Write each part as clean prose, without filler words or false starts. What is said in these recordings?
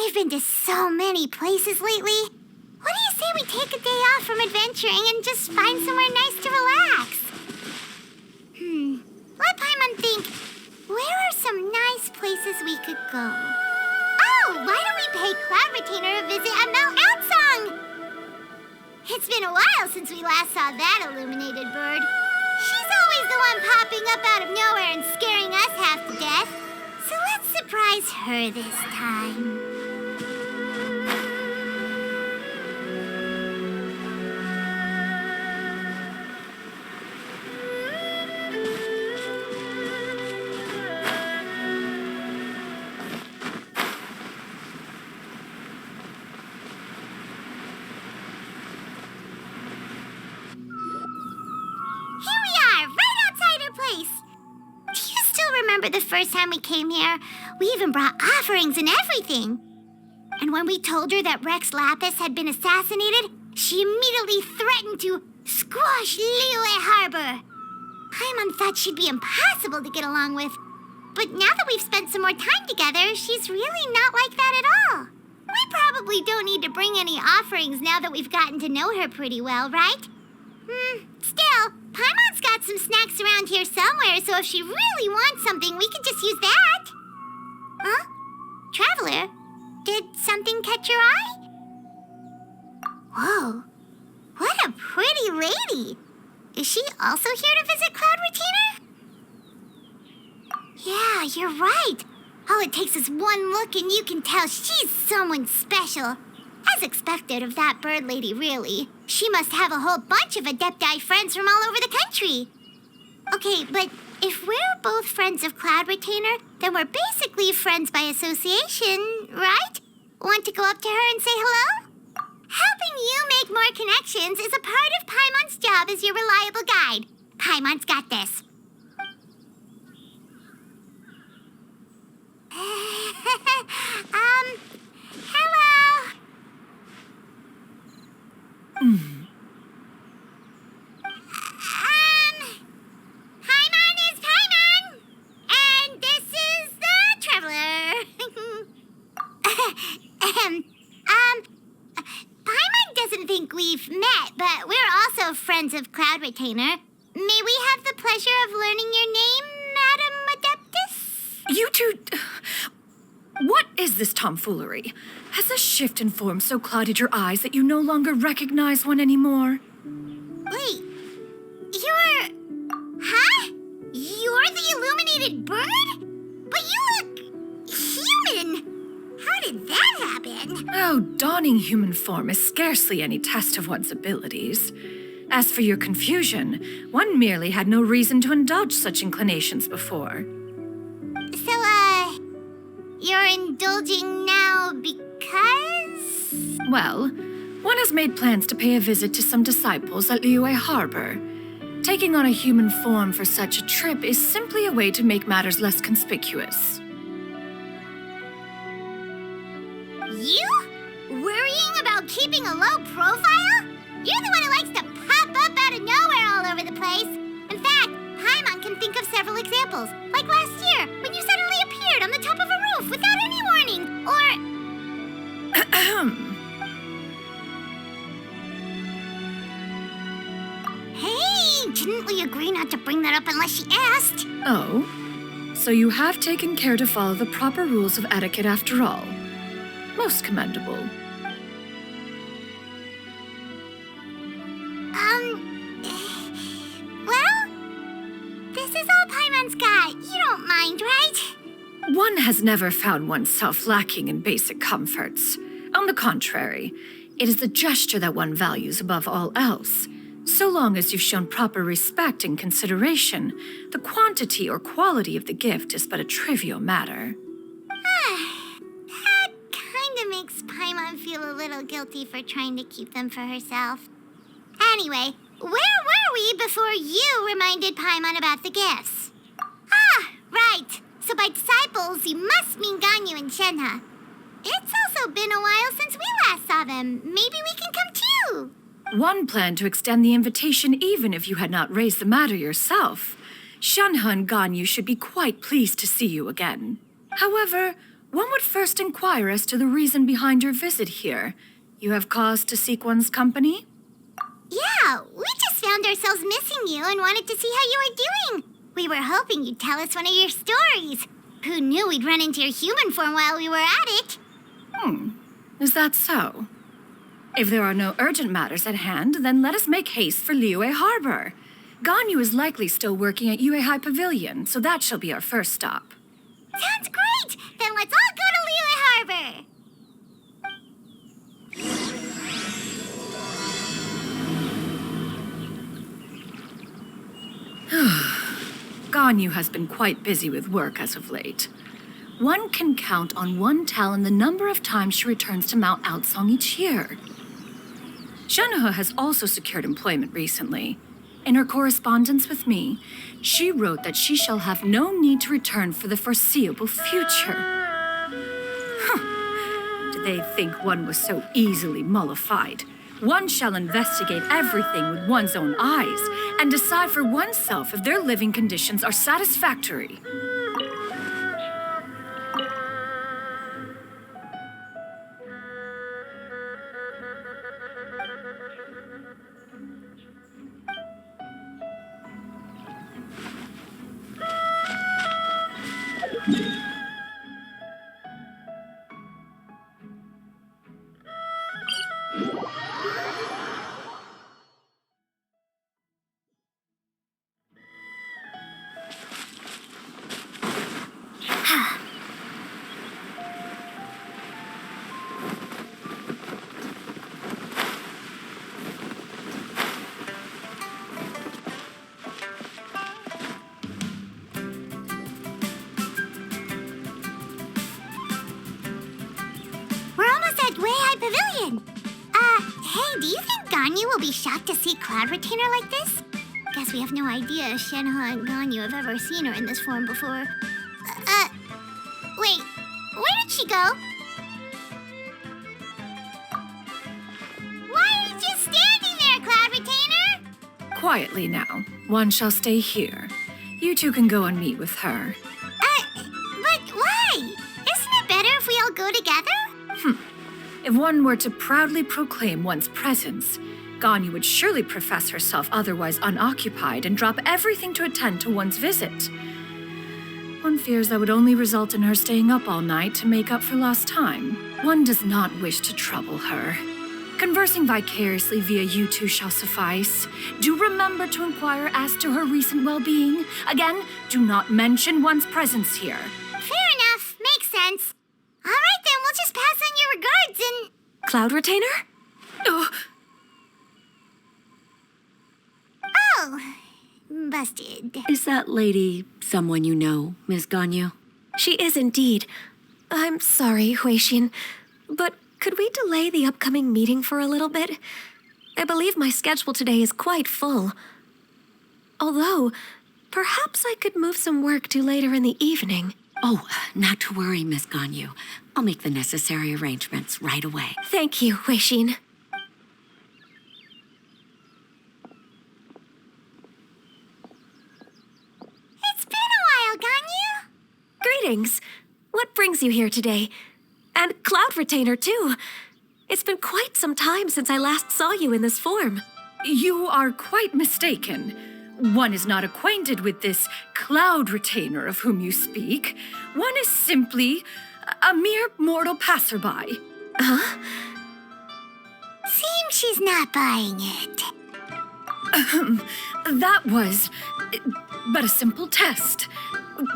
We've been to so many places lately. What do you say we take a day off from adventuring and just find somewhere nice to relax? Let Paimon think. Where are some nice places we could go? Oh, why don't we pay Cloud Retainer a visit at Mount Outsong? It's been a while since we last saw that illuminated bird. She's always the one popping up out of nowhere and scaring us half to death. So let's surprise her this time. The first time we came here, we even brought offerings and everything. And when we told her that Rex Lapis had been assassinated, she immediately threatened to squash Liyue Harbor. Paimon thought she'd be impossible to get along with. But now that we've spent some more time together, she's really not like that at all. We probably don't need to bring any offerings now that we've gotten to know her pretty well, right? Still, Paimon's got some snacks around here somewhere, so if she really wants something, we could just use that. Huh? Traveler, did something catch your eye? Whoa, what a pretty lady. Is she also here to visit Cloud Retainer? Yeah, you're right. All it takes is one look and you can tell she's someone special. As expected of that bird lady, really. She must have a whole bunch of Adepti friends from all over the country. Okay, but if we're both friends of Cloud Retainer, then we're basically friends by association, right? Want to go up to her and say hello? Helping you make more connections is a part of Paimon's job as your reliable guide. Paimon's got this. Hello. Paimon is Paimon, and this is the Traveler. Paimon doesn't think we've met, but we're also friends of Cloud Retainer. May we have the pleasure of learning your name, Madam Adeptus? You two... What is this tomfoolery? Has a shift in form so clouded your eyes that you no longer recognize one anymore? Wait, you're... Huh? You're the illuminated bird? But you look... human! How did that happen? Oh, donning human form is scarcely any test of one's abilities. As for your confusion, one merely had no reason to indulge such inclinations before. So, you're indulging now because? Well, one has made plans to pay a visit to some disciples at Liyue Harbor. Taking on a human form for such a trip is simply a way to make matters less conspicuous. You? Worrying about keeping a low profile? You're the one who likes to pop up out of nowhere all over the place. In fact, Paimon can think of several examples. Like last year, when you suddenly appeared on the top of a roof without any warning. Or... Hey, didn't we agree not to bring that up unless she asked? Oh? So you have taken care to follow the proper rules of etiquette after all. Most commendable. Well, this is all Paimon's got. You don't mind, right? One has never found oneself lacking in basic comforts. On the contrary, it is the gesture that one values above all else. So long as you've shown proper respect and consideration, the quantity or quality of the gift is but a trivial matter. That kind of makes Paimon feel a little guilty for trying to keep them for herself. Anyway, where were we before you reminded Paimon about the gifts? Ah, right. So by disciples, you must mean Ganyu and Shenhe. It's also been a while since we last saw them. Maybe we can come too. One planned to extend the invitation even if you had not raised the matter yourself. Shenhe and Ganyu should be quite pleased to see you again. However, one would first inquire as to the reason behind your visit here. You have cause to seek one's company? Yeah, we just found ourselves missing you and wanted to see how you were doing. We were hoping you'd tell us one of your stories. Who knew we'd run into your human form while we were at it? Is that so? If there are no urgent matters at hand, then let us make haste for Liyue Harbor. Ganyu is likely still working at Yue High Pavilion, so that shall be our first stop. Sounds great! Then let's all go to Liyue Harbor! Ganyu has been quite busy with work as of late. One can count on one talon the number of times she returns to Mount Outsong each year. Shenhe has also secured employment recently. In her correspondence with me, she wrote that she shall have no need to return for the foreseeable future. Did they think one was so easily mollified? One shall investigate everything with one's own eyes and decide for oneself if their living conditions are satisfactory. Hey, do you think Ganyu will be shocked to see Cloud Retainer like this? Guess we have no idea if Shenhe and Ganyu have ever seen her in this form before. Wait, where did she go? Why are you just standing there, Cloud Retainer? Quietly now. One shall stay here. You two can go and meet with her. But why? Isn't it better if we all go together? If one were to proudly proclaim one's presence, Ganyu would surely profess herself otherwise unoccupied and drop everything to attend to one's visit. One fears that would only result in her staying up all night to make up for lost time. One does not wish to trouble her. Conversing vicariously via you two shall suffice. Do remember to inquire as to her recent well-being. Again, do not mention one's presence here. Fair enough. Makes sense. All right, then, we'll just pass on your regards and... Cloud Retainer? Oh, busted. Is that lady someone you know, Miss Ganyu? She is indeed. I'm sorry, Huixin, but could we delay the upcoming meeting for a little bit? I believe my schedule today is quite full. Although, perhaps I could move some work to later in the evening. Oh, not to worry, Miss Ganyu. I'll make the necessary arrangements right away. Thank you, Huixin. It's been a while, Ganyu. Greetings. What brings you here today? And Cloud Retainer, too. It's been quite some time since I last saw you in this form. You are quite mistaken. One is not acquainted with this Cloud Retainer of whom you speak. One is simply a mere mortal passerby. Huh? Seems she's not buying it. That was but a simple test.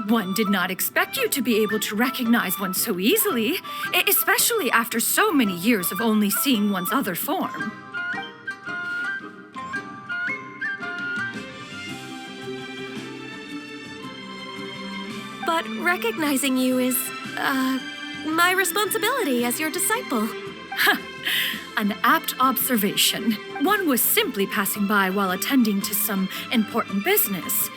One did not expect you to be able to recognize one so easily, especially after so many years of only seeing one's other form. But recognizing you is, my responsibility as your disciple. An apt observation. One was simply passing by while attending to some important business.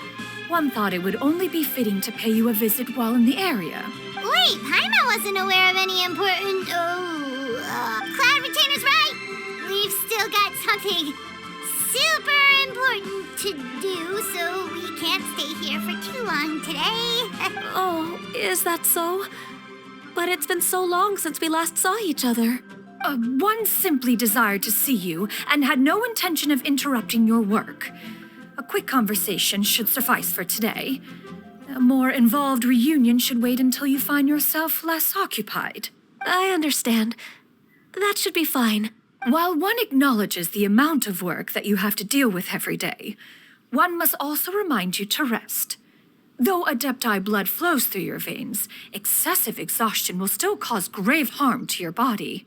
One thought it would only be fitting to pay you a visit while in the area. Wait, Paimon wasn't aware of any important... Cloud Retainer's right. We've still got something super important to do, so we can't stay here for too long today. Oh, is that so? But it's been so long since we last saw each other. One simply desired to see you and had no intention of interrupting your work. A quick conversation should suffice for today. A more involved reunion should wait until you find yourself less occupied. I understand. That should be fine. While one acknowledges the amount of work that you have to deal with every day, one must also remind you to rest. Though Adepti blood flows through your veins, excessive exhaustion will still cause grave harm to your body.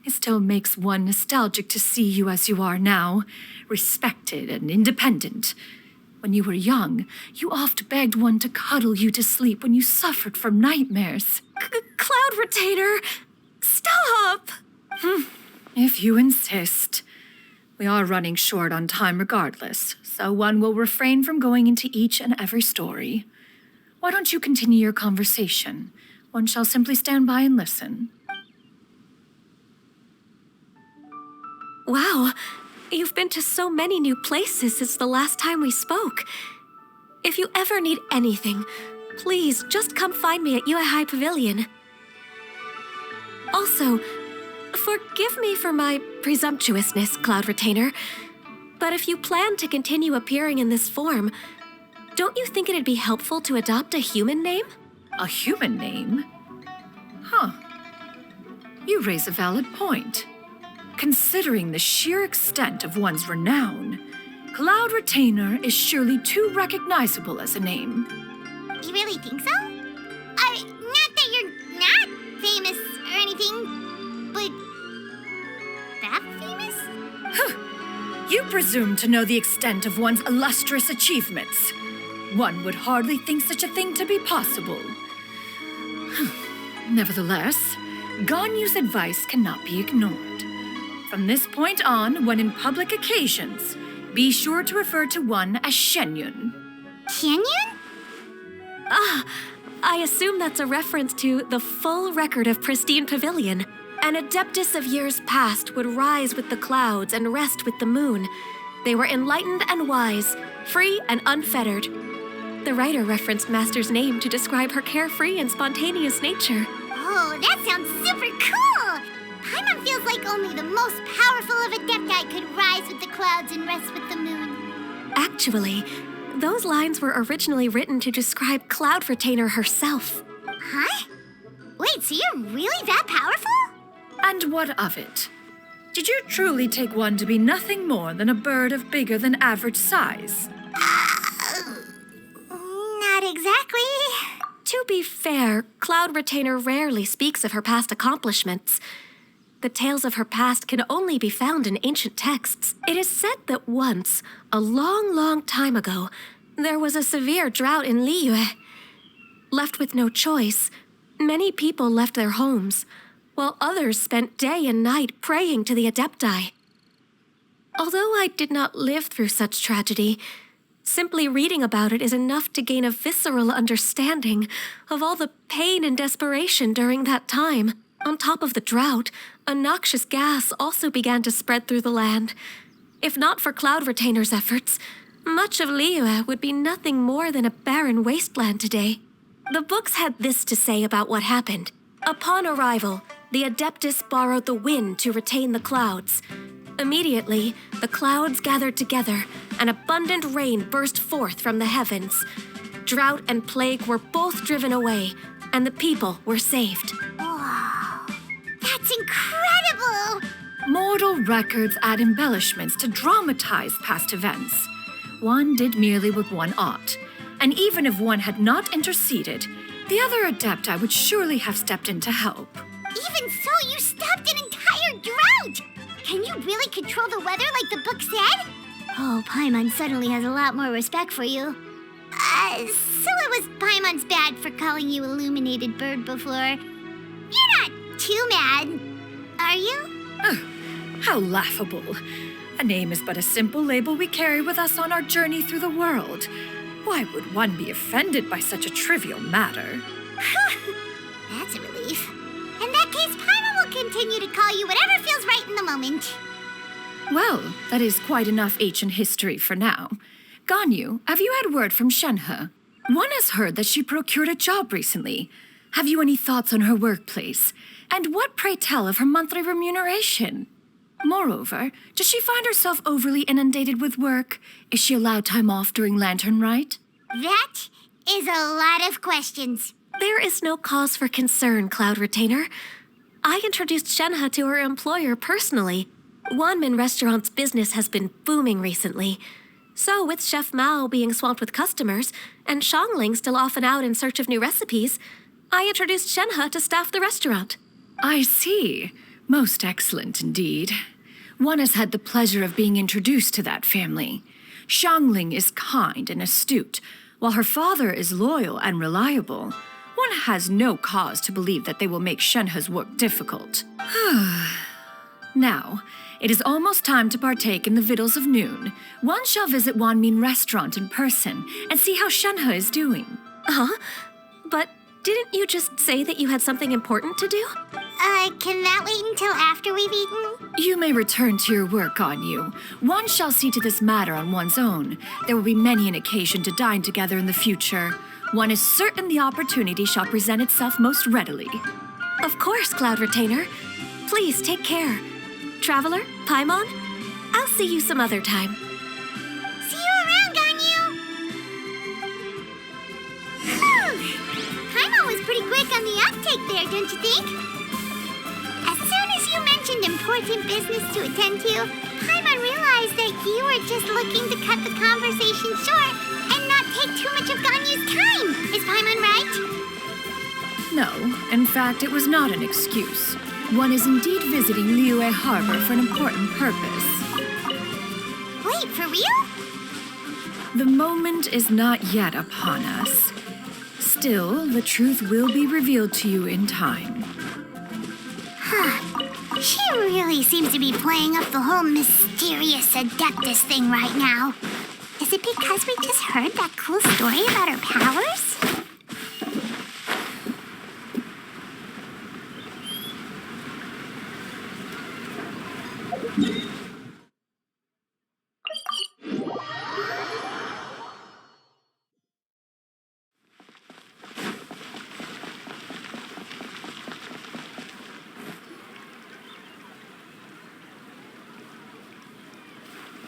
It still makes one nostalgic to see you as you are now, respected and independent. When you were young, you oft begged one to cuddle you to sleep when you suffered from nightmares. Cloud Retainer! Stop! If you insist. We are running short on time regardless, so one will refrain from going into each and every story. Why don't you continue your conversation? One shall simply stand by and listen. Wow, you've been to so many new places since the last time we spoke. If you ever need anything, please just come find me at Yue High Pavilion. Also, forgive me for my presumptuousness, Cloud Retainer, but if you plan to continue appearing in this form, don't you think it'd be helpful to adopt a human name? A human name? You raise a valid point. Considering the sheer extent of one's renown, Cloud Retainer is surely too recognizable as a name. You really think so? Not that you're not famous or anything, but that famous? You presume to know the extent of one's illustrious achievements. One would hardly think such a thing to be possible. Nevertheless, Ganyu's advice cannot be ignored. From this point on, when in public occasions, be sure to refer to one as Xianyun. Xianyun? I assume that's a reference to the full record of Pristine Pavilion. An adeptus of years past would rise with the clouds and rest with the moon. They were enlightened and wise, free and unfettered. The writer referenced Master's name to describe her carefree and spontaneous nature. Oh, that sounds super cool! Paimon feels like only the most powerful of Adepti could rise with the clouds and rest with the moon. Actually, those lines were originally written to describe Cloud Retainer herself. Huh? Wait, so you're really that powerful? And what of it? Did you truly take one to be nothing more than a bird of bigger than average size? Not exactly. To be fair, Cloud Retainer rarely speaks of her past accomplishments. The tales of her past can only be found in ancient texts. It is said that once, a long, long time ago, there was a severe drought in Liyue. Left with no choice, many people left their homes, while others spent day and night praying to the Adepti. Although I did not live through such tragedy, simply reading about it is enough to gain a visceral understanding of all the pain and desperation during that time. On top of the drought, a noxious gas also began to spread through the land. If not for Cloud Retainer's efforts, much of Liyue would be nothing more than a barren wasteland today. The books had this to say about what happened. Upon arrival, the Adeptus borrowed the wind to retain the clouds. Immediately, the clouds gathered together, and abundant rain burst forth from the heavens. Drought and plague were both driven away, and the people were saved. Wow, that's incredible! Mortal records add embellishments to dramatize past events. One did merely what one ought, and even if one had not interceded, the other Adepti would surely have stepped in to help. Even so, you stopped an entire drought! Can you really control the weather like the book said? Oh, Paimon suddenly has a lot more respect for you. So it was Paimon's bad for calling you Illuminated Bird before. You're not too mad, are you? How laughable. A name is but a simple label we carry with us on our journey through the world. Why would one be offended by such a trivial matter? That's a relief. In that case, Paimon will continue to call you whatever feels right in the moment. Well, that is quite enough ancient history for now. Ganyu, have you had word from Shenhe? One has heard that she procured a job recently. Have you any thoughts on her workplace? And what, pray tell, of her monthly remuneration? Moreover, does she find herself overly inundated with work? Is she allowed time off during Lantern Rite? That is a lot of questions. There is no cause for concern, Cloud Retainer. I introduced Shenhe to her employer personally. Wanmin Restaurant's business has been booming recently. So, with Chef Mao being swamped with customers, and Xiangling still off and out in search of new recipes, I introduced Shenhe to staff the restaurant. I see. Most excellent indeed. One has had the pleasure of being introduced to that family. Xiangling is kind and astute, while her father is loyal and reliable. One has no cause to believe that they will make Shenhe's work difficult. Now, it is almost time to partake in the victuals of noon. One shall visit Wanmin Restaurant in person and see how Shenhe is doing. Huh? But didn't you just say that you had something important to do? Can that wait until after we've eaten? You may return to your work, you. One shall see to this matter on one's own. There will be many an occasion to dine together in the future. One is certain the opportunity shall present itself most readily. Of course, Cloud Retainer. Please take care. Traveler, Paimon, I'll see you some other time. See you around, Ganyu! Paimon was pretty quick on the uptake there, don't you think? As soon as you mentioned important business to attend to, Paimon realized that you were just looking to cut the conversation short and not take too much of Ganyu's time. Is Paimon right? No, in fact, it was not an excuse. One is indeed visiting Liyue Harbor for an important purpose. Wait, for real? The moment is not yet upon us. Still, the truth will be revealed to you in time. Huh. She really seems to be playing up the whole mysterious Adeptus thing right now. Is it because we just heard that cool story about her powers?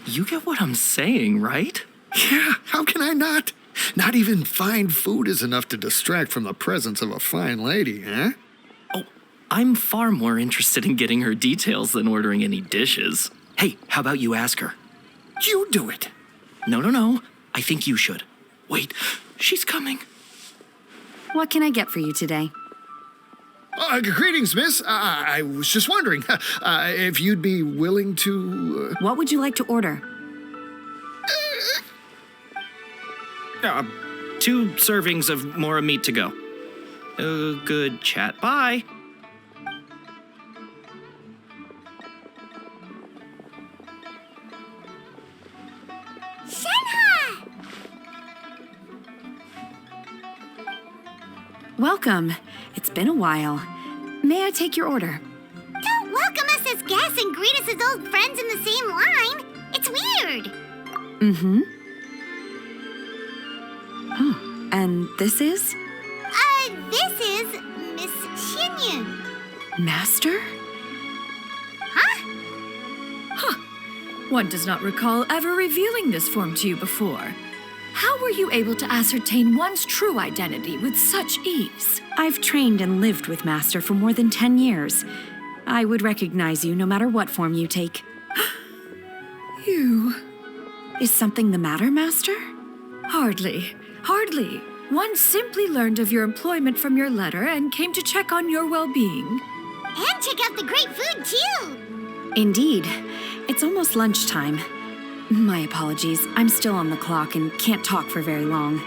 You get what I'm saying, right? Yeah, how can I not? Not even fine food is enough to distract from the presence of a fine lady, eh? Oh, I'm far more interested in getting her details than ordering any dishes. Hey, how about you ask her? You do it. No. I think you should. Wait, she's coming. What can I get for you today? Greetings, miss. I was just wondering if you'd be willing to... What would you like to order? 2 servings of more meat to go. Good chat. Bye. Shenhe! Welcome. It's been a while. May I take your order? Don't welcome us as guests and greet us as old friends in the same line. It's weird. Mm-hmm. Oh, and this is? This is Miss Xianyun. Master? Huh? One does not recall ever revealing this form to you before. How were you able to ascertain one's true identity with such ease? I've trained and lived with Master for more than 10 years. I would recognize you no matter what form you take. You... Is something the matter, Master? Hardly. One simply learned of your employment from your letter and came to check on your well-being. And check out the great food, too. Indeed. It's almost lunchtime. My apologies. I'm still on the clock and can't talk for very long.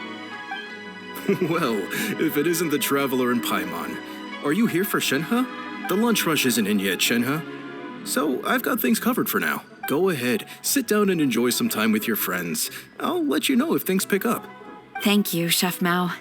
Well, if it isn't the Traveler and Paimon. Are you here for Shenhe? The lunch rush isn't in yet, Shenhe. So I've got things covered for now. Go ahead, sit down and enjoy some time with your friends. I'll let you know if things pick up. Thank you, Chef Mao.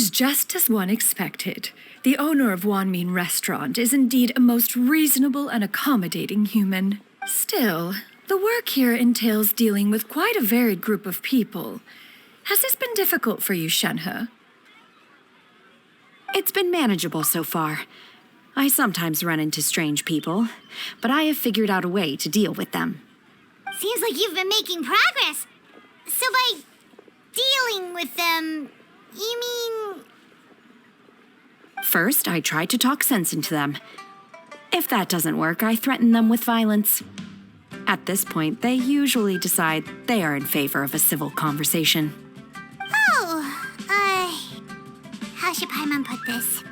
is just as one expected. The owner of Wanmin Restaurant is indeed a most reasonable and accommodating human. Still, the work here entails dealing with quite a varied group of people. Has this been difficult for you, Shenhe? It's been manageable so far. I sometimes run into strange people, but I have figured out a way to deal with them. Seems like you've been making progress. So by dealing with them, you mean... First, I try to talk sense into them. If that doesn't work, I threaten them with violence. At this point, they usually decide they are in favor of a civil conversation. Oh, how should Paimon put this?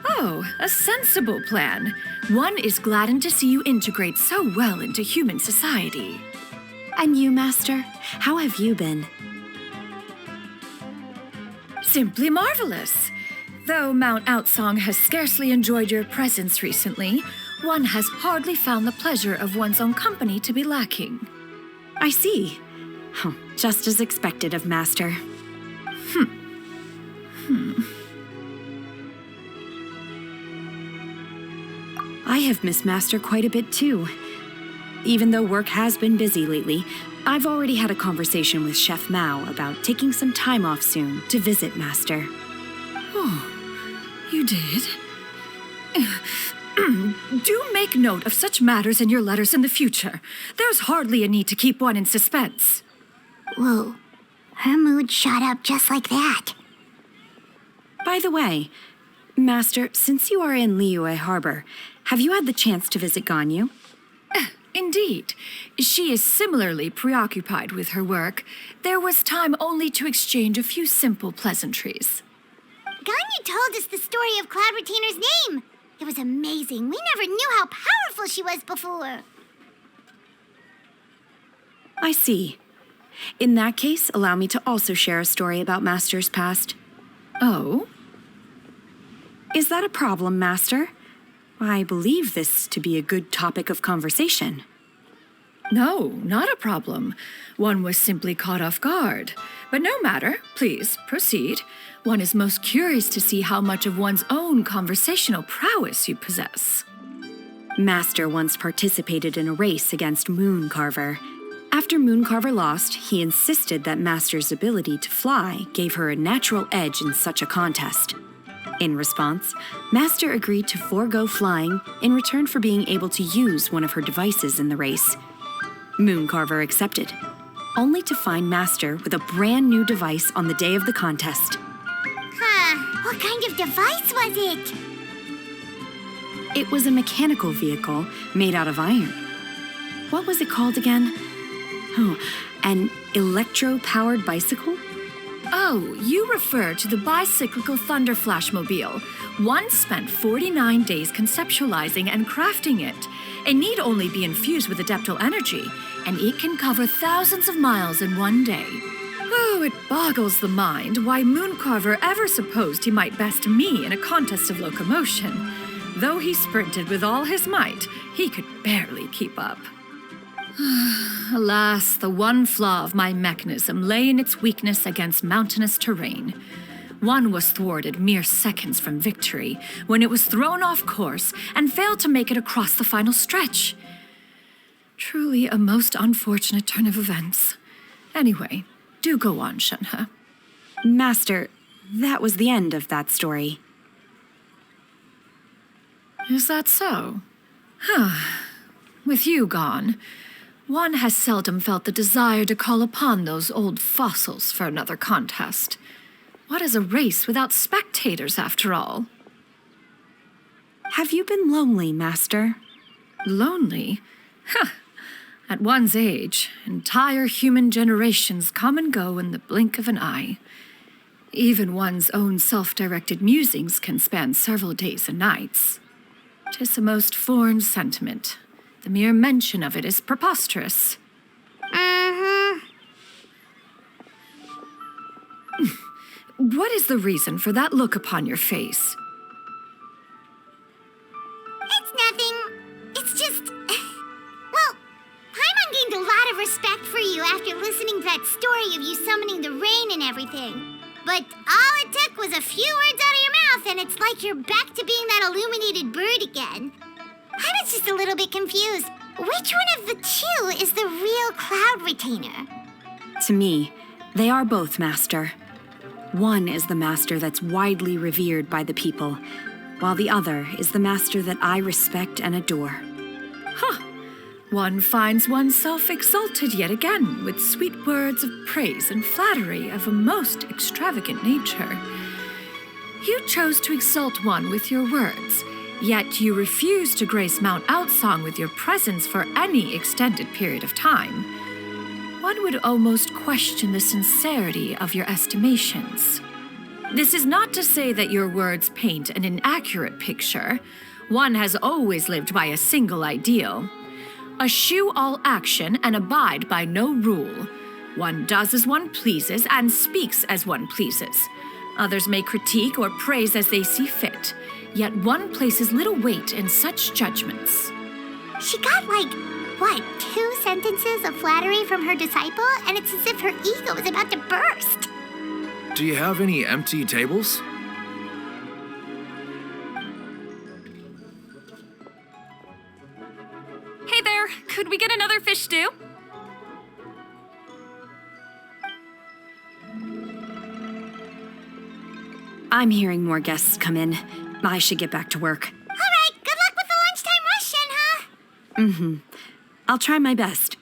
Oh, a sensible plan. One is gladdened to see you integrate so well into human society. And you, Master? How have you been? Simply marvelous. Though Mount Outsong has scarcely enjoyed your presence recently, one has hardly found the pleasure of one's own company to be lacking. I see. Oh, just as expected of Master. I have missed Master quite a bit too. Even though work has been busy lately, I've already had a conversation with Chef Mao about taking some time off soon to visit Master. Oh, you did? Do make note of such matters in your letters in the future. There's hardly a need to keep one in suspense. Whoa, her mood shot up just like that. By the way, Master, since you are in Liyue Harbor, have you had the chance to visit Ganyu? Indeed. She is similarly preoccupied with her work. There was time only to exchange a few simple pleasantries. Ganyu told us the story of Cloud Retainer's name. It was amazing. We never knew how powerful she was before. I see. In that case, allow me to also share a story about Master's past. Oh? Is that a problem, Master? I believe this to be a good topic of conversation. No, not a problem. One was simply caught off guard. But no matter, please, proceed. One is most curious to see how much of one's own conversational prowess you possess. Master once participated in a race against Mooncarver. After Mooncarver lost, he insisted that Master's ability to fly gave her a natural edge in such a contest. In response, Master agreed to forego flying in return for being able to use one of her devices in the race. Mooncarver accepted, only to find Master with a brand new device on the day of the contest. Huh, what kind of device was it? It was a mechanical vehicle made out of iron. What was it called again? Oh, an electro-powered bicycle? Oh, you refer to the bicyclical Thunder Flashmobile. One spent 49 days conceptualizing and crafting it. It need only be infused with adeptal energy, and it can cover thousands of miles in one day. Oh, it boggles the mind why Mooncarver ever supposed he might best me in a contest of locomotion. Though he sprinted with all his might, he could barely keep up. Alas, the one flaw of my mechanism lay in its weakness against mountainous terrain. One was thwarted mere seconds from victory when it was thrown off course and failed to make it across the final stretch. Truly a most unfortunate turn of events. Anyway, do go on, Shenhe. Master, that was the end of that story. Is that so? With you gone, one has seldom felt the desire to call upon those old fossils for another contest. What is a race without spectators, after all? Have you been lonely, Master? Lonely? At one's age, entire human generations come and go in the blink of an eye. Even one's own self-directed musings can span several days and nights. 'Tis a most foreign sentiment. The mere mention of it is preposterous. What is the reason for that look upon your face? It's nothing. It's just... Well, Paimon gained gained a lot of respect for you after listening to that story of you summoning the rain and everything. But all it took was a few words out of your mouth, and it's like you're back to being that illuminated bird again. I was just a little bit confused. Which one of the two is the real cloud retainer? To me, they are both, Master. One is the master that's widely revered by the people, while the other is the master that I respect and adore. One finds oneself exalted yet again with sweet words of praise and flattery of a most extravagant nature. You chose to exalt one with your words, yet you refuse to grace Mount Outsong with your presence for any extended period of time. One would almost question the sincerity of your estimations. This is not to say that your words paint an inaccurate picture. One has always lived by a single ideal. Eschew all action and abide by no rule. One does as one pleases and speaks as one pleases. Others may critique or praise as they see fit, yet one places little weight in such judgments. She got 2 sentences of flattery from her disciple, and it's as if her ego is about to burst. Do you have any empty tables? Hey there, could we get another fish stew? I'm hearing more guests come in. I should get back to work. All right, good luck with the lunchtime rush, Shenhe. I'll try my best.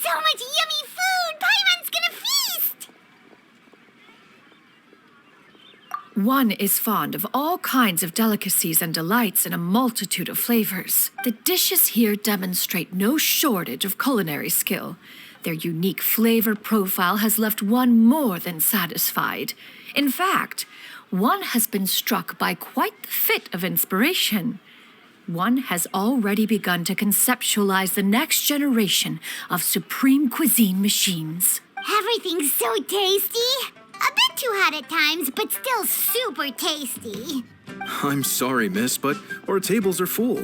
So much yummy food! Paimon's gonna feast! One is fond of all kinds of delicacies and delights in a multitude of flavors. The dishes here demonstrate no shortage of culinary skill. Their unique flavor profile has left one more than satisfied. In fact, one has been struck by quite the fit of inspiration. One has already begun to conceptualize the next generation of supreme cuisine machines. Everything's so tasty. A bit too hot at times, but still super tasty. I'm sorry, miss, but our tables are full.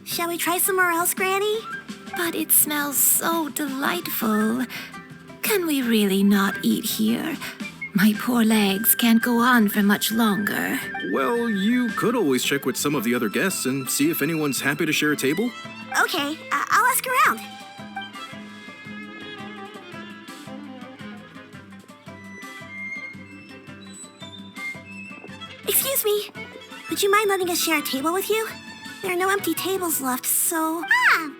Shall we try somewhere else, Granny? But it smells so delightful. Can we really not eat here? My poor legs can't go on for much longer. Well, you could always check with some of the other guests and see if anyone's happy to share a table. Okay, I'll ask around. Excuse me, would you mind letting us share a table with you? There are no empty tables left, so...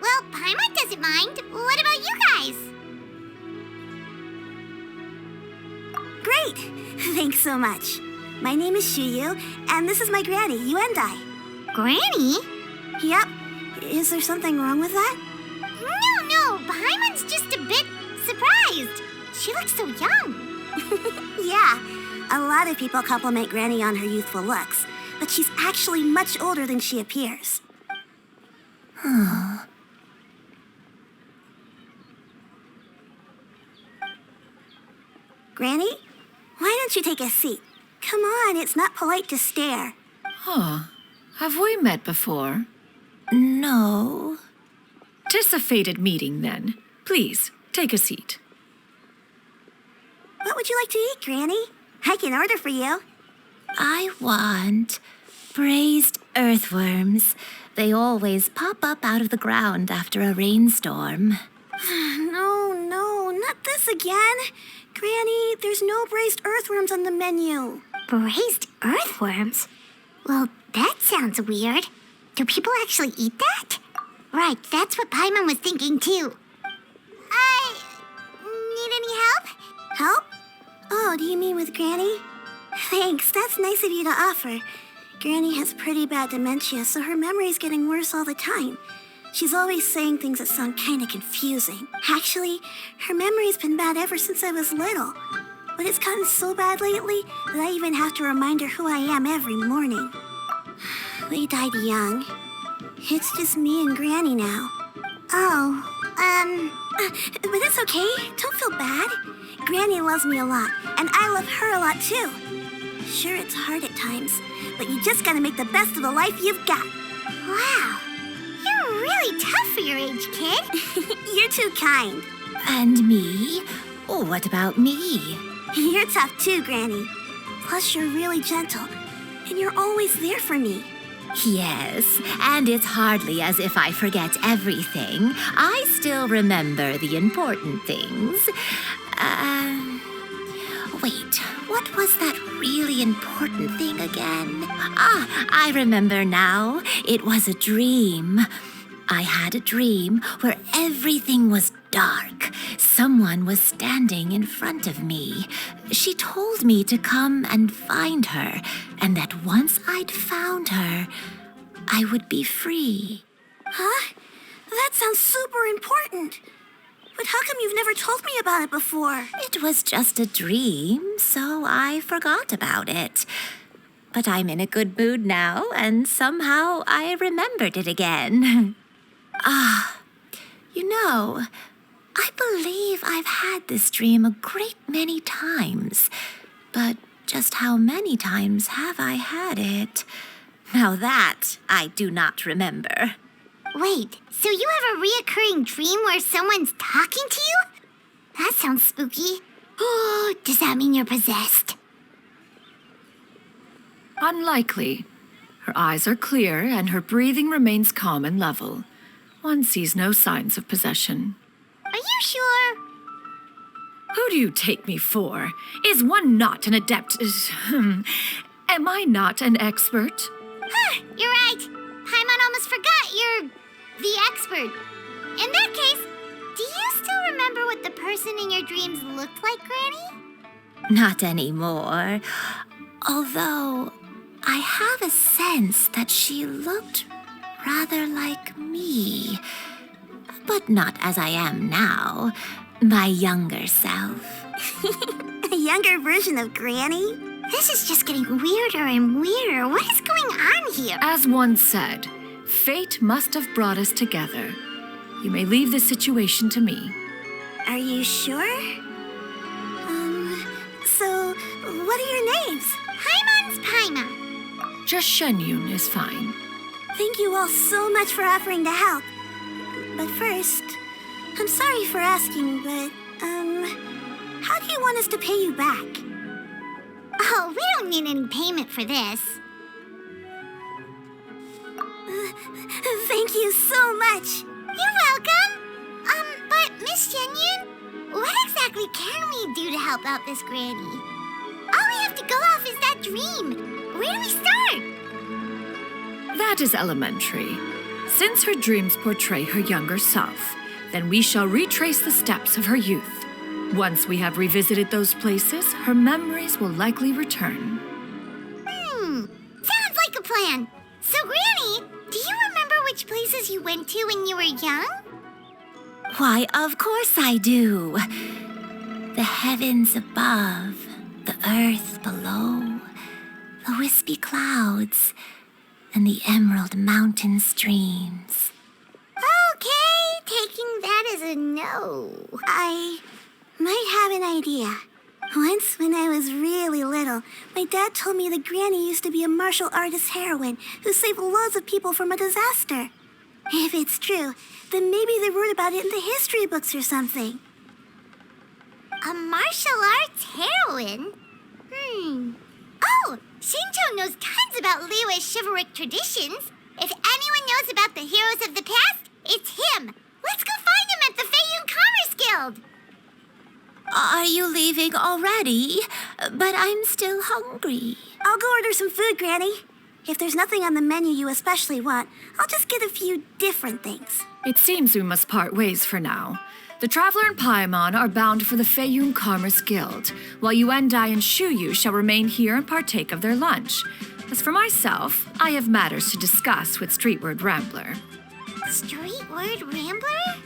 well, Paimon doesn't mind. What about you guys? Great! Thanks so much. My name is Xianyun, and this is my granny, Yuendai. Granny? Yep. Is there something wrong with that? No. Paimon's just a bit surprised. She looks so young. Yeah. A lot of people compliment Granny on her youthful looks, but she's actually much older than she appears. Granny, why don't you take a seat? Come on, it's not polite to stare. Have we met before? No. 'Tis a fated meeting, then. Please, take a seat. What would you like to eat, Granny? I can order for you. I want braised earthworms. They always pop up out of the ground after a rainstorm. No, not this again. Granny, there's no braised earthworms on the menu. Braised earthworms? Well, that sounds weird. Do people actually eat that? Right, that's what Paimon was thinking too. Need any help? Help? Oh, do you mean with Granny? Thanks, that's nice of you to offer. Granny has pretty bad dementia, so her memory's getting worse all the time. She's always saying things that sound kind of confusing. Actually, her memory's been bad ever since I was little. But it's gotten so bad lately that I even have to remind her who I am every morning. We died young. It's just me and Granny now. But it's okay. Don't feel bad. Granny loves me a lot, and I love her a lot too. Sure, it's hard at times, but you just gotta make the best of the life you've got. Wow, you're really tough for your age, kid. You're too kind. And me? Oh, what about me? You're tough too, Granny. Plus, you're really gentle, and you're always there for me. Yes, and it's hardly as if I forget everything. I still remember the important things. Wait, what was that really important thing again? Ah, I remember now. It was a dream. I had a dream where everything was dark. Someone was standing in front of me. She told me to come and find her, and that once I'd found her, I would be free. Huh? That sounds super important. But how come you've never told me about it before? It was just a dream, so I forgot about it. But I'm in a good mood now, and somehow I remembered it again. You know, I believe I've had this dream a great many times. But just how many times have I had it? Now that I do not remember. Wait, so you have a reoccurring dream where someone's talking to you? That sounds spooky. Oh, does that mean you're possessed? Unlikely. Her eyes are clear and her breathing remains calm and level. One sees no signs of possession. Are you sure? Who do you take me for? Is one not an adept? Am I not an expert? Huh, you're right. Paimon almost forgot you're the expert. In that case, do you still remember what the person in your dreams looked like, Granny? Not anymore. Although, I have a sense that she looked rather like me. But not as I am now. My younger self. A younger version of Granny? This is just getting weirder and weirder. What is going on here? As one said, fate must have brought us together. You may leave this situation to me. Are you sure? So, what are your names? Paimon's Paimon. Just Xianyun is fine. Thank you all so much for offering to help. But first, I'm sorry for asking, but, how do you want us to pay you back? Oh, we don't need any payment for this. Thank you so much. You're welcome. But Miss Xianyun, what exactly can we do to help out this Granny? All we have to go off is that dream. Where do we start? That is elementary. Since her dreams portray her younger self, then we shall retrace the steps of her youth. Once we have revisited those places, her memories will likely return. Sounds like a plan. So, Granny, do you remember which places you went to when you were young? Why, of course I do. The heavens above, the earth below, the wispy clouds, and the emerald mountain streams. Okay, taking that as a no. I might have an idea. Once, when I was really little, my dad told me that Granny used to be a martial artist heroine who saved loads of people from a disaster. If it's true, then maybe they wrote about it in the history books or something. A martial arts heroine? Oh, Shinjo knows tons about Liyue's chivalric traditions. If anyone knows about the heroes of the past, it's him. Let's go find him at the Xianyun Commerce Guild. Are you leaving already? But I'm still hungry. I'll go order some food, Granny. If there's nothing on the menu you especially want, I'll just get a few different things. It seems we must part ways for now. The Traveler and Paimon are bound for the Xianyun Commerce Guild, while Yuendai and Shuyu shall remain here and partake of their lunch. As for myself, I have matters to discuss with Streetward Rambler. Streetward Rambler?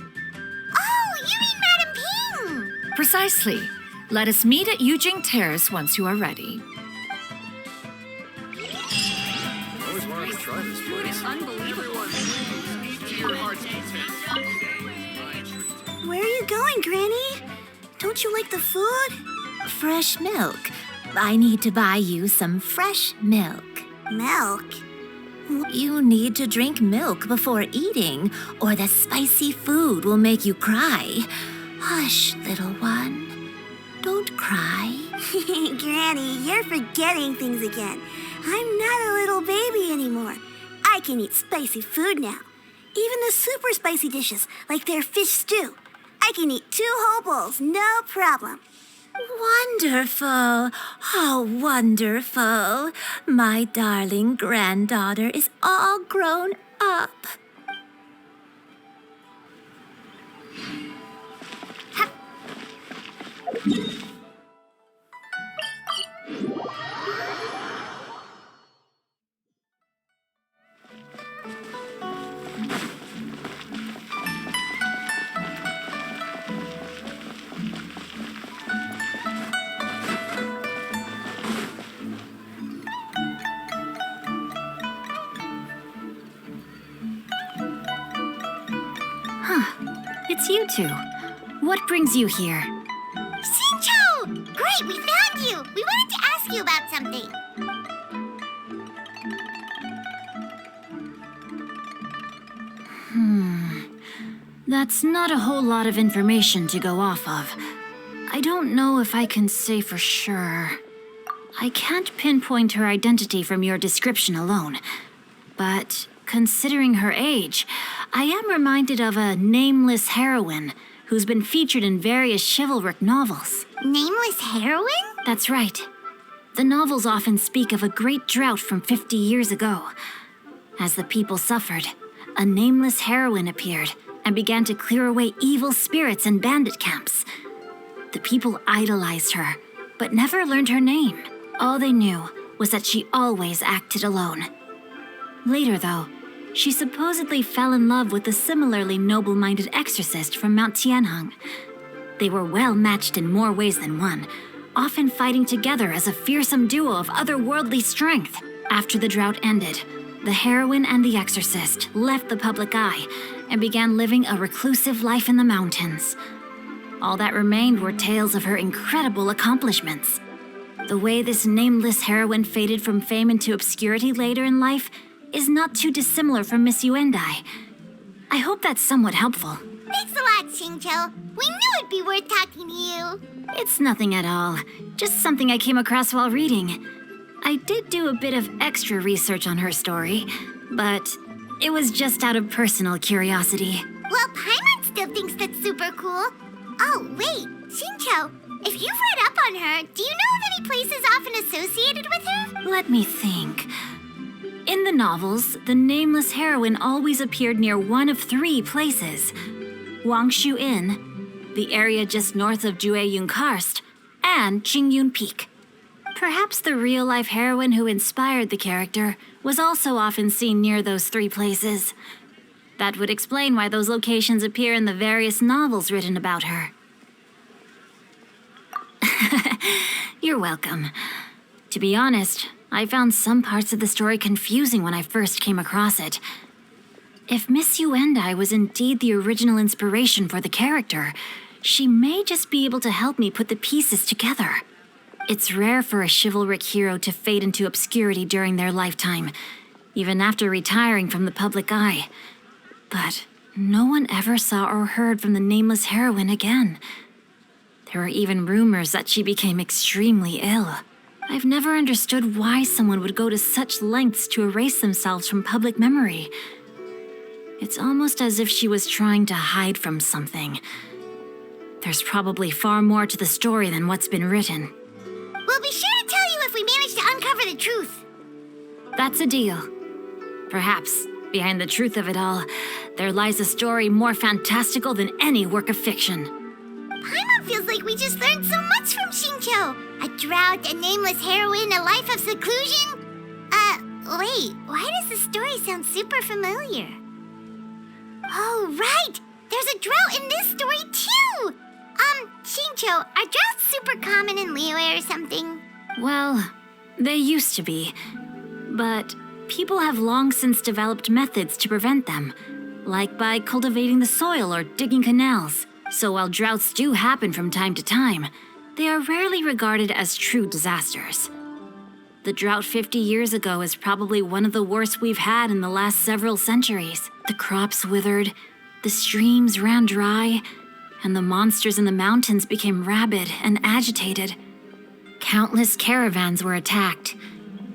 Oh, you mean Madam Ping! Precisely. Let us meet at Yujing Terrace once you are ready. I always wanted to try this place. Where are you going, Granny? Don't you like the food? Fresh milk. I need to buy you some fresh milk. Milk? You need to drink milk before eating, or the spicy food will make you cry. Hush, little one. Don't cry. Granny, you're forgetting things again. I'm not a little baby anymore. I can eat spicy food now. Even the super spicy dishes, like their fish stew. I can eat 2 whole bowls, no problem. Wonderful. How wonderful. My darling granddaughter is all grown up. It's you two. What brings you here? Xinqiu! Great, we found you! We wanted to ask you about something. That's not a whole lot of information to go off of. I don't know if I can say for sure. I can't pinpoint her identity from your description alone. But considering her age, I am reminded of a nameless heroine who's been featured in various chivalric novels. Nameless heroine? That's right. The novels often speak of a great drought from 50 years ago. As the people suffered, a nameless heroine appeared and began to clear away evil spirits and bandit camps. The people idolized her, but never learned her name. All they knew was that she always acted alone. Later, though, she supposedly fell in love with a similarly noble-minded exorcist from Mount Tianheng. They were well matched in more ways than one, often fighting together as a fearsome duo of otherworldly strength. After the drought ended, the heroine and the exorcist left the public eye and began living a reclusive life in the mountains. All that remained were tales of her incredible accomplishments. The way this nameless heroine faded from fame into obscurity later in life is not too dissimilar from Miss Yuendai. I hope that's somewhat helpful. Thanks a lot, Xinqiu. We knew it'd be worth talking to you. It's nothing at all. Just something I came across while reading. I did do a bit of extra research on her story, but it was just out of personal curiosity. Well, Paimon still thinks that's super cool. Oh, wait, Xinqiu, if you've read up on her, do you know of any places often associated with her? Let me think. In the novels, the nameless heroine always appeared near one of 3 places. Wangshu Inn, the area just north of Jueyun Karst, and Qingyun Peak. Perhaps the real-life heroine who inspired the character was also often seen near those 3 places. That would explain why those locations appear in the various novels written about her. You're welcome. To be honest, I found some parts of the story confusing when I first came across it. If Miss Yuendai was indeed the original inspiration for the character, she may just be able to help me put the pieces together. It's rare for a chivalric hero to fade into obscurity during their lifetime, even after retiring from the public eye. But no one ever saw or heard from the nameless heroine again. There were even rumors that she became extremely ill. I've never understood why someone would go to such lengths to erase themselves from public memory. It's almost as if she was trying to hide from something. There's probably far more to the story than what's been written. We'll be sure to tell you if we manage to uncover the truth. That's a deal. Perhaps, behind the truth of it all, there lies a story more fantastical than any work of fiction. Paimon feels like we just learned so much from Xinqiu. A drought, a nameless heroine, a life of seclusion. Wait, why does the story sound super familiar? Oh, right! There's a drought in this story, too! Xinqiu, are droughts super common in Liyue or something? Well, they used to be. But people have long since developed methods to prevent them, like by cultivating the soil or digging canals. So while droughts do happen from time to time, they are rarely regarded as true disasters. The drought 50 years ago is probably one of the worst we've had in the last several centuries. The crops withered, the streams ran dry, and the monsters in the mountains became rabid and agitated. Countless caravans were attacked,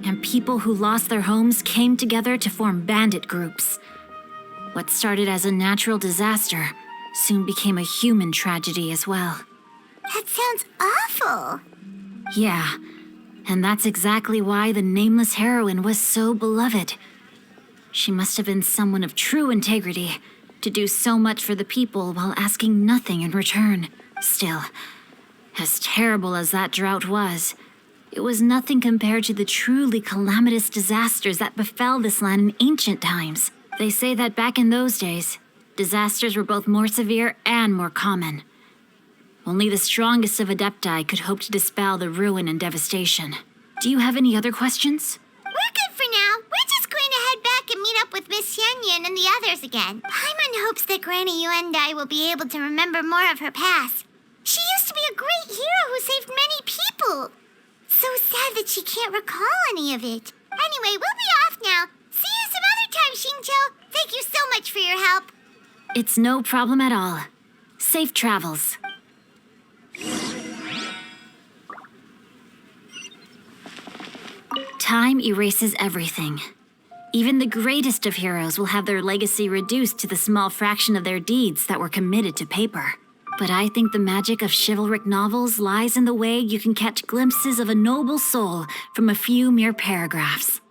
and people who lost their homes came together to form bandit groups. What started as a natural disaster soon became a human tragedy as well. That sounds awful. Yeah, and that's exactly why the nameless heroine was so beloved. She must have been someone of true integrity to do so much for the people while asking nothing in return. Still, as terrible as that drought was, it was nothing compared to the truly calamitous disasters that befell this land in ancient times. They say that back in those days, disasters were both more severe and more common. Only the strongest of Adepti could hope to dispel the ruin and devastation. Do you have any other questions? We're good for now. We're just going to head back and meet up with Miss Xianyun and the others again. Paimon hopes that Granny Yuendai will be able to remember more of her past. She used to be a great hero who saved many people. So sad that she can't recall any of it. Anyway, we'll be off now. See you some other time, Xingqiu. Thank you so much for your help. It's no problem at all. Safe travels. Time erases everything. Even the greatest of heroes will have their legacy reduced to the small fraction of their deeds that were committed to paper. But I think the magic of chivalric novels lies in the way you can catch glimpses of a noble soul from a few mere paragraphs.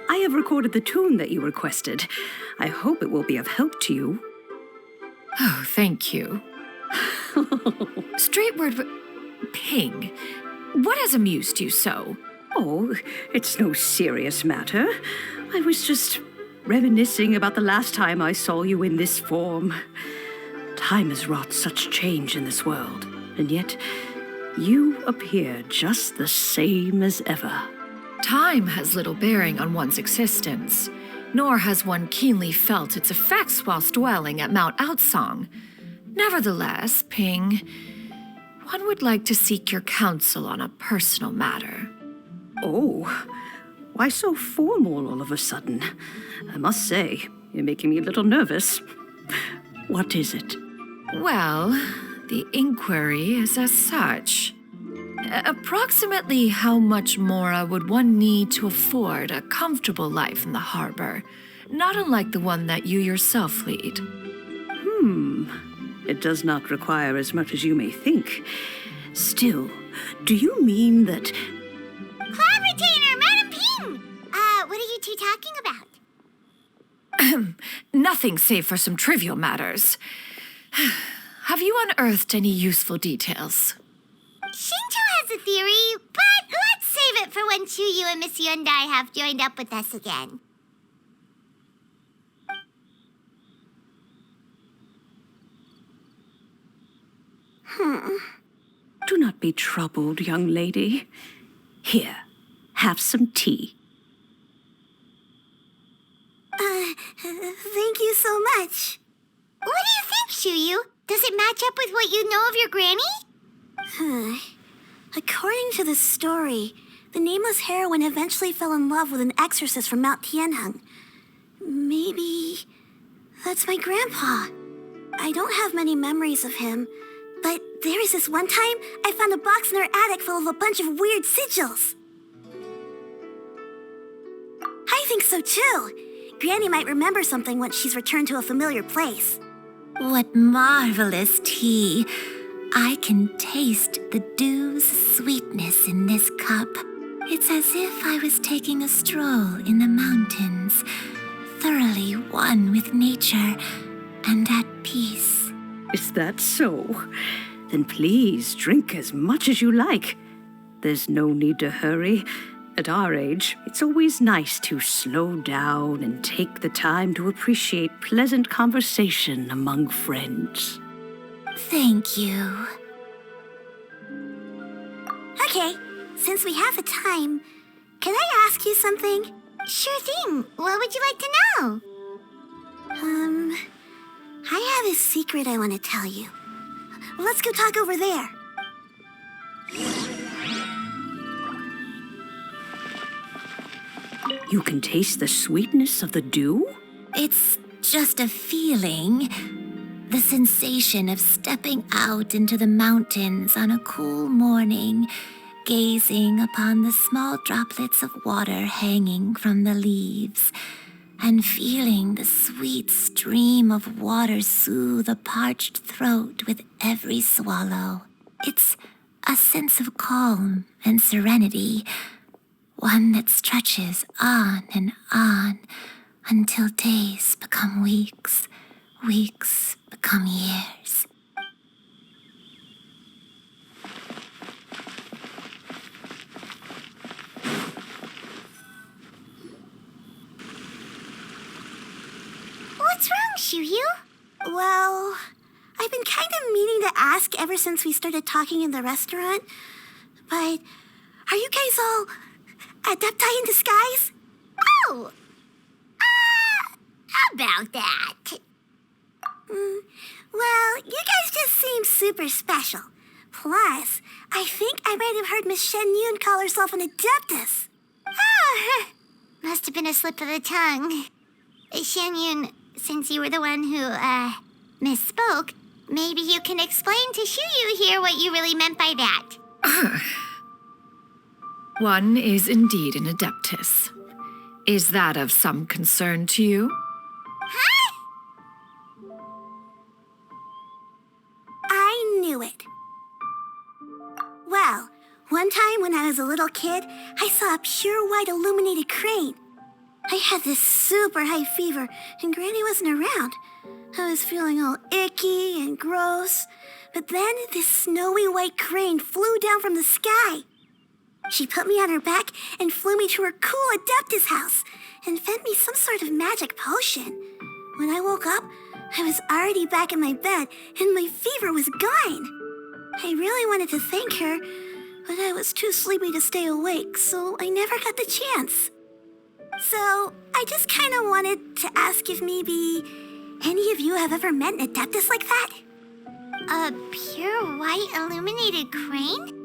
I have recorded the tune that you requested. I hope it will be of help to you. Oh, thank you. Straight word, Ping. What has amused you so? Oh, it's no serious matter. I was just reminiscing about the last time I saw you in this form. Time has wrought such change in this world, and yet you appear just the same as ever. Time has little bearing on one's existence, nor has one keenly felt its effects whilst dwelling at Mount Outsong. Nevertheless, Ping, one would like to seek your counsel on a personal matter. Oh, why so formal all of a sudden? I must say, you're making me a little nervous. What is it? Well, the inquiry is as such. Approximately how much more would one need to afford a comfortable life in the harbor, not unlike the one that you yourself lead? It does not require as much as you may think. Still, do you mean that... Cloud Retainer, Madam Ping! What are you two talking about? Nothing save for some trivial matters. Have you unearthed any useful details? Xingqiu has a theory, but let's save it for when Chuyu and Miss Yuendai have joined up with us again. Do not be troubled, young lady. Here, have some tea. Thank you so much. What do you think, Chuyu? Does it match up with what you know of your granny? According to the story, the nameless heroine eventually fell in love with an exorcist from Mount Tianheng. Maybe that's my grandpa. I don't have many memories of him, but there was this one time I found a box in her attic full of a bunch of weird sigils. I think so too. Granny might remember something once she's returned to a familiar place. What marvelous tea. I can taste the dew's sweetness in this cup. It's as if I was taking a stroll in the mountains, thoroughly one with nature and at peace. Is that so? Then please drink as much as you like. There's no need to hurry. At our age, it's always nice to slow down and take the time to appreciate pleasant conversation among friends. Thank you. Okay, since we have the time, can I ask you something? Sure thing. What would you like to know? I have a secret I want to tell you. Let's go talk over there. You can taste the sweetness of the dew? It's just a feeling. The sensation of stepping out into the mountains on a cool morning, gazing upon the small droplets of water hanging from the leaves, and feeling the sweet stream of water soothe a parched throat with every swallow. It's a sense of calm and serenity, one that stretches on and on until days become weeks, weeks become years. What's wrong, Xianyun? Well, I've been kind of meaning to ask ever since we started talking in the restaurant, but are you guys all adepti in disguise? Oh! About that. Well, you guys just seem super special. Plus, I think I might have heard Miss Xianyun call herself an adeptus. Oh, must have been a slip of the tongue. Xianyun, since you were the one who, misspoke, maybe you can explain to Xianyun here what you really meant by that. One is indeed an adeptus. Is that of some concern to you? Huh? I knew it. Well, one time when I was a little kid, I saw a pure white illuminated crane. I had this super high fever, and Granny wasn't around. I was feeling all icky and gross. But then this snowy white crane flew down from the sky. She put me on her back and flew me to her cool Adeptus house and fed me some sort of magic potion. When I woke up, I was already back in my bed and my fever was gone. I really wanted to thank her, but I was too sleepy to stay awake, so I never got the chance. So, I just kind of wanted to ask if maybe any of you have ever met an Adeptus like that? A pure white illuminated crane?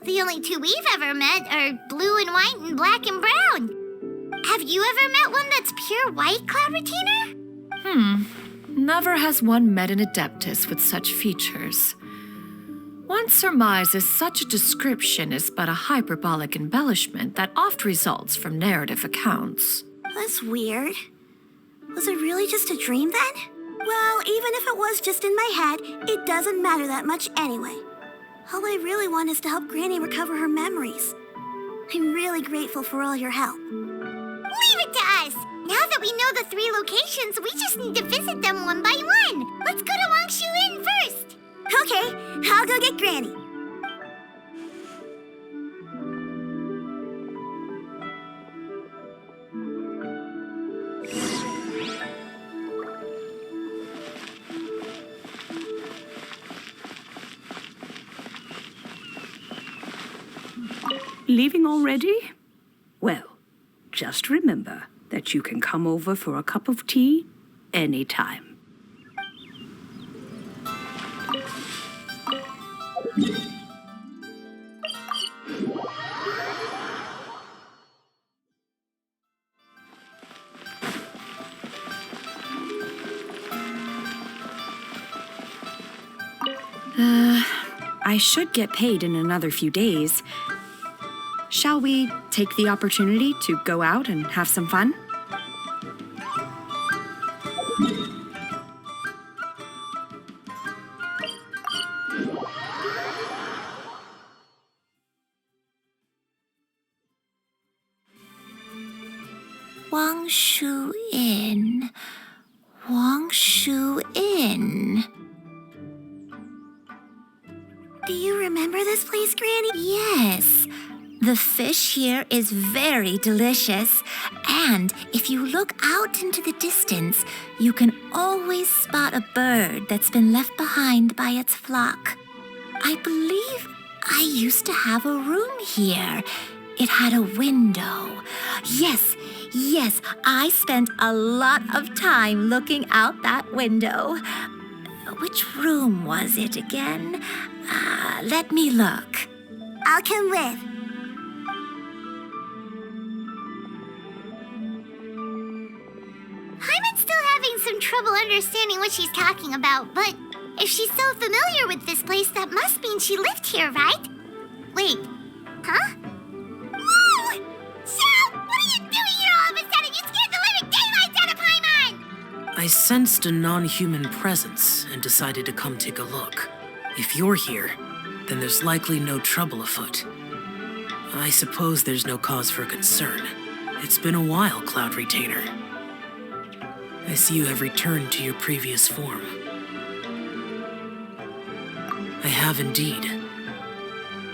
The only two we've ever met are blue and white and black and brown. Have you ever met one that's pure white, Claritina? Never has one met an adeptus with such features. One surmises such a description is but a hyperbolic embellishment that oft results from narrative accounts. That's weird. Was it really just a dream then? Well, even if it was just in my head, it doesn't matter that much anyway. All I really want is to help Granny recover her memories. I'm really grateful for all your help. Leave it to us! Now that we know the 3 locations, we just need to visit them one by one. Let's go to Wangshu Inn first. Okay, I'll go get Granny. Leaving already? Well, just remember that you can come over for a cup of tea anytime. I should get paid in another few days. Shall we take the opportunity to go out and have some fun? Wangshu Inn. Wangshu Inn. Do you remember this place, Granny? Yes. The fish here is very delicious, and if you look out into the distance, you can always spot a bird that's been left behind by its flock. I believe I used to have a room here. It had a window. Yes, I spent a lot of time looking out that window. Which room was it again? Let me look. I'll come with. Hyman's still having some trouble understanding what she's talking about, but if she's so familiar with this place, that must mean she lived here, right? Wait, huh? Whoa! Shao, what are you doing here all of a sudden? You scared the living daylights out of Paimon! I sensed a non-human presence and decided to come take a look. If you're here, then there's likely no trouble afoot. I suppose there's no cause for concern. It's been a while, Cloud Retainer. I see you have returned to your previous form. I have indeed.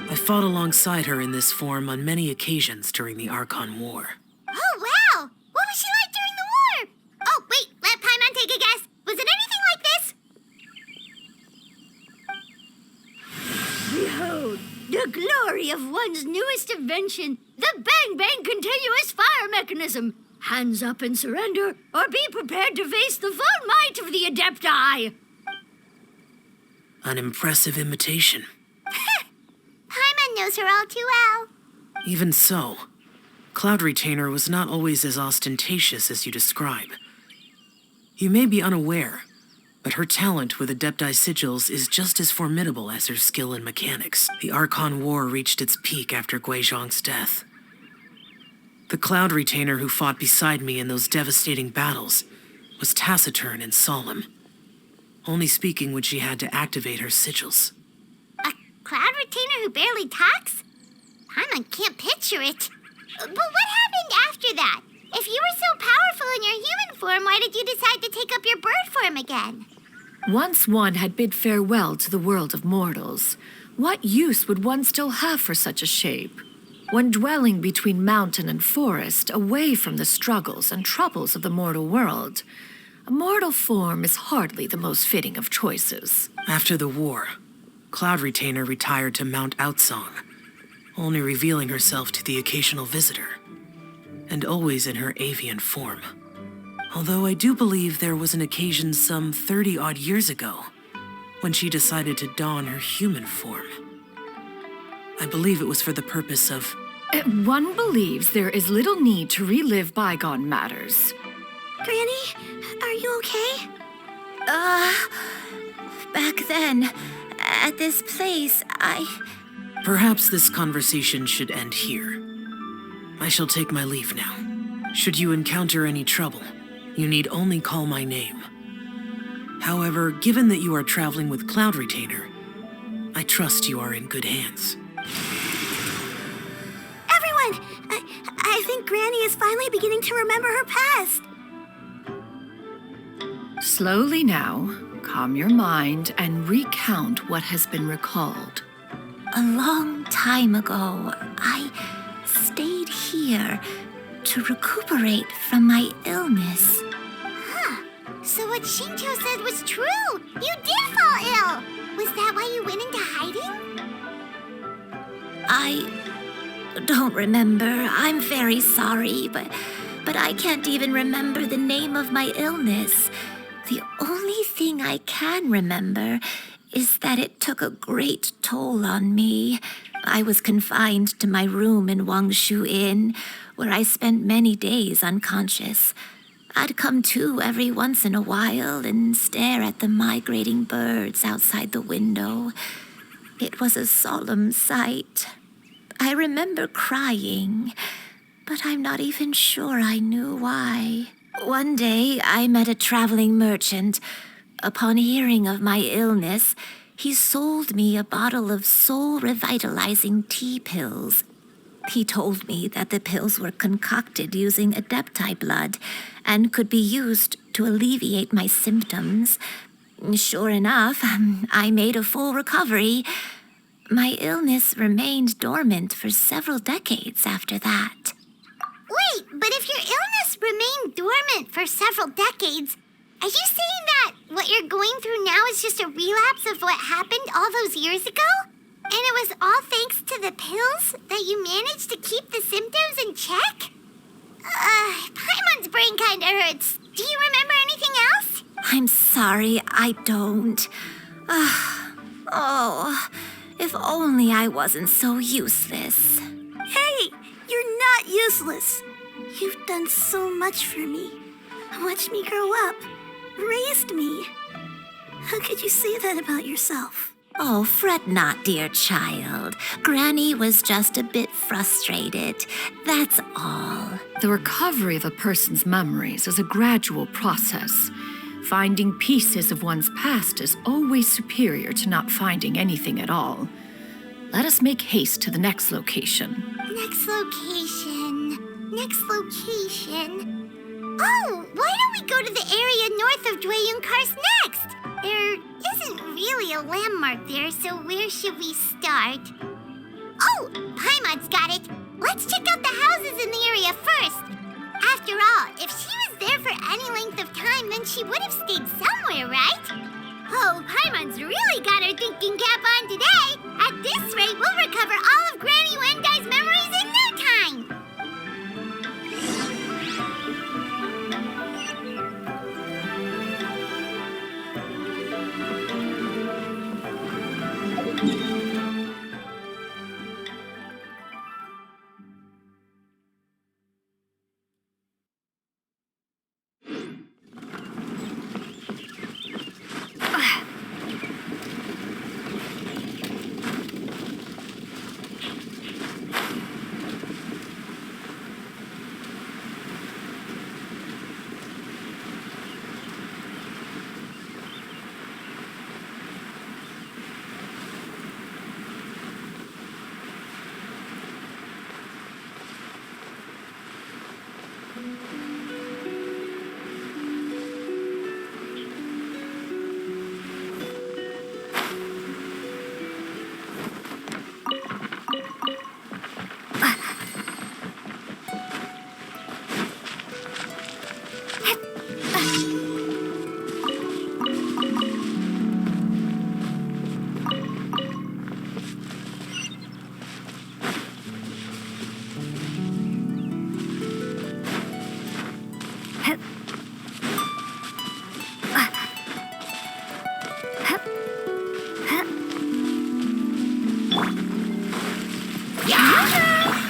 I fought alongside her in this form on many occasions during the Archon War. Oh, wow! What was she like during the war? Oh, wait, let Paimon take a guess. Was it anything like this? Behold, the glory of one's newest invention, the Bang Bang Continuous Fire Mechanism. Hands up and surrender, or be prepared to face the full might of the Adepti. An impressive imitation. Paimon knows her all too well. Even so, Cloud Retainer was not always as ostentatious as you describe. You may be unaware, but her talent with Adepti sigils is just as formidable as her skill in mechanics. The Archon War reached its peak after Guizhong's death. The Cloud Retainer who fought beside me in those devastating battles was taciturn and solemn, only speaking when she had to activate her sigils. A Cloud Retainer who barely talks? Paimon can't picture it. But what happened after that? If you were so powerful in your human form, why did you decide to take up your bird form again? Once one had bid farewell to the world of mortals, what use would one still have for such a shape? When dwelling between mountain and forest, away from the struggles and troubles of the mortal world, a mortal form is hardly the most fitting of choices. After the war, Cloud Retainer retired to Mount Outsong, only revealing herself to the occasional visitor, and always in her avian form. Although I do believe there was an occasion some 30-odd years ago when she decided to don her human form. I believe it was for the purpose of... One believes there is little need to relive bygone matters. Granny, are you okay? Back then, at this place, Perhaps this conversation should end here. I shall take my leave now. Should you encounter any trouble, you need only call my name. However, given that you are traveling with Cloud Retainer, I trust you are in good hands. Everyone! I think Granny is finally beginning to remember her past. Slowly now, calm your mind and recount what has been recalled. a long time ago, I stayed here to recuperate from my illness. Huh. So what Shincho said was true. You did fall ill. Was that why you went into hiding? I don't remember. I'm very sorry, but I can't even remember the name of my illness. The only thing I can remember is that it took a great toll on me. I was confined to my room in Wangshu Inn, where I spent many days unconscious. I'd come to every once in a while and stare at the migrating birds outside the window. It was a solemn sight. I remember crying, but I'm not even sure I knew why. One day, I met a traveling merchant. Upon hearing of my illness, he sold me a bottle of soul-revitalizing tea pills. He told me that the pills were concocted using Adepti blood and could be used to alleviate my symptoms. Sure enough, I made a full recovery. My illness remained dormant for several decades after that. Wait, but if your illness remained dormant for several decades, are you saying that what you're going through now is just a relapse of what happened all those years ago? And it was all thanks to the pills that you managed to keep the symptoms in check? Paimon's brain kinda hurts. Do you remember anything else? I'm sorry, I don't. Oh, if only I wasn't so useless. Hey, you're not useless. You've done so much for me. Watched me grow up. Raised me. How could you say that about yourself? Oh, fret not, dear child. Granny was just a bit frustrated. That's all. The recovery of a person's memories is a gradual process. Finding pieces of one's past is always superior to not finding anything at all. Let us make haste to the next location. Next location. Oh, why don't we go to the area north of Dwayunkars next? There isn't really a landmark there, so where should we start? Oh, Paimon's got it. Let's check out the houses in the area first. After all, if she was there for any length of time, then she would have stayed somewhere, right? Oh, Paimon's really got her thinking cap on today. At this rate, we'll recover all of Granny Wendai's memories in no time.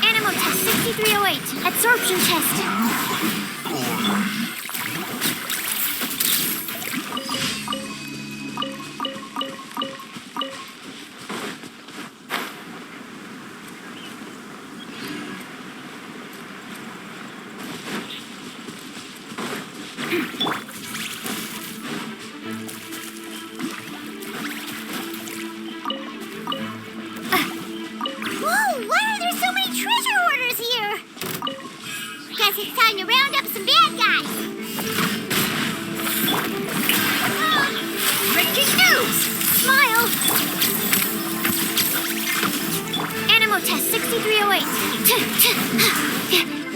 Animal test 6308. Absorption test. It's time to round up some bad guys. Breaking news! Smile! Animal test 6308.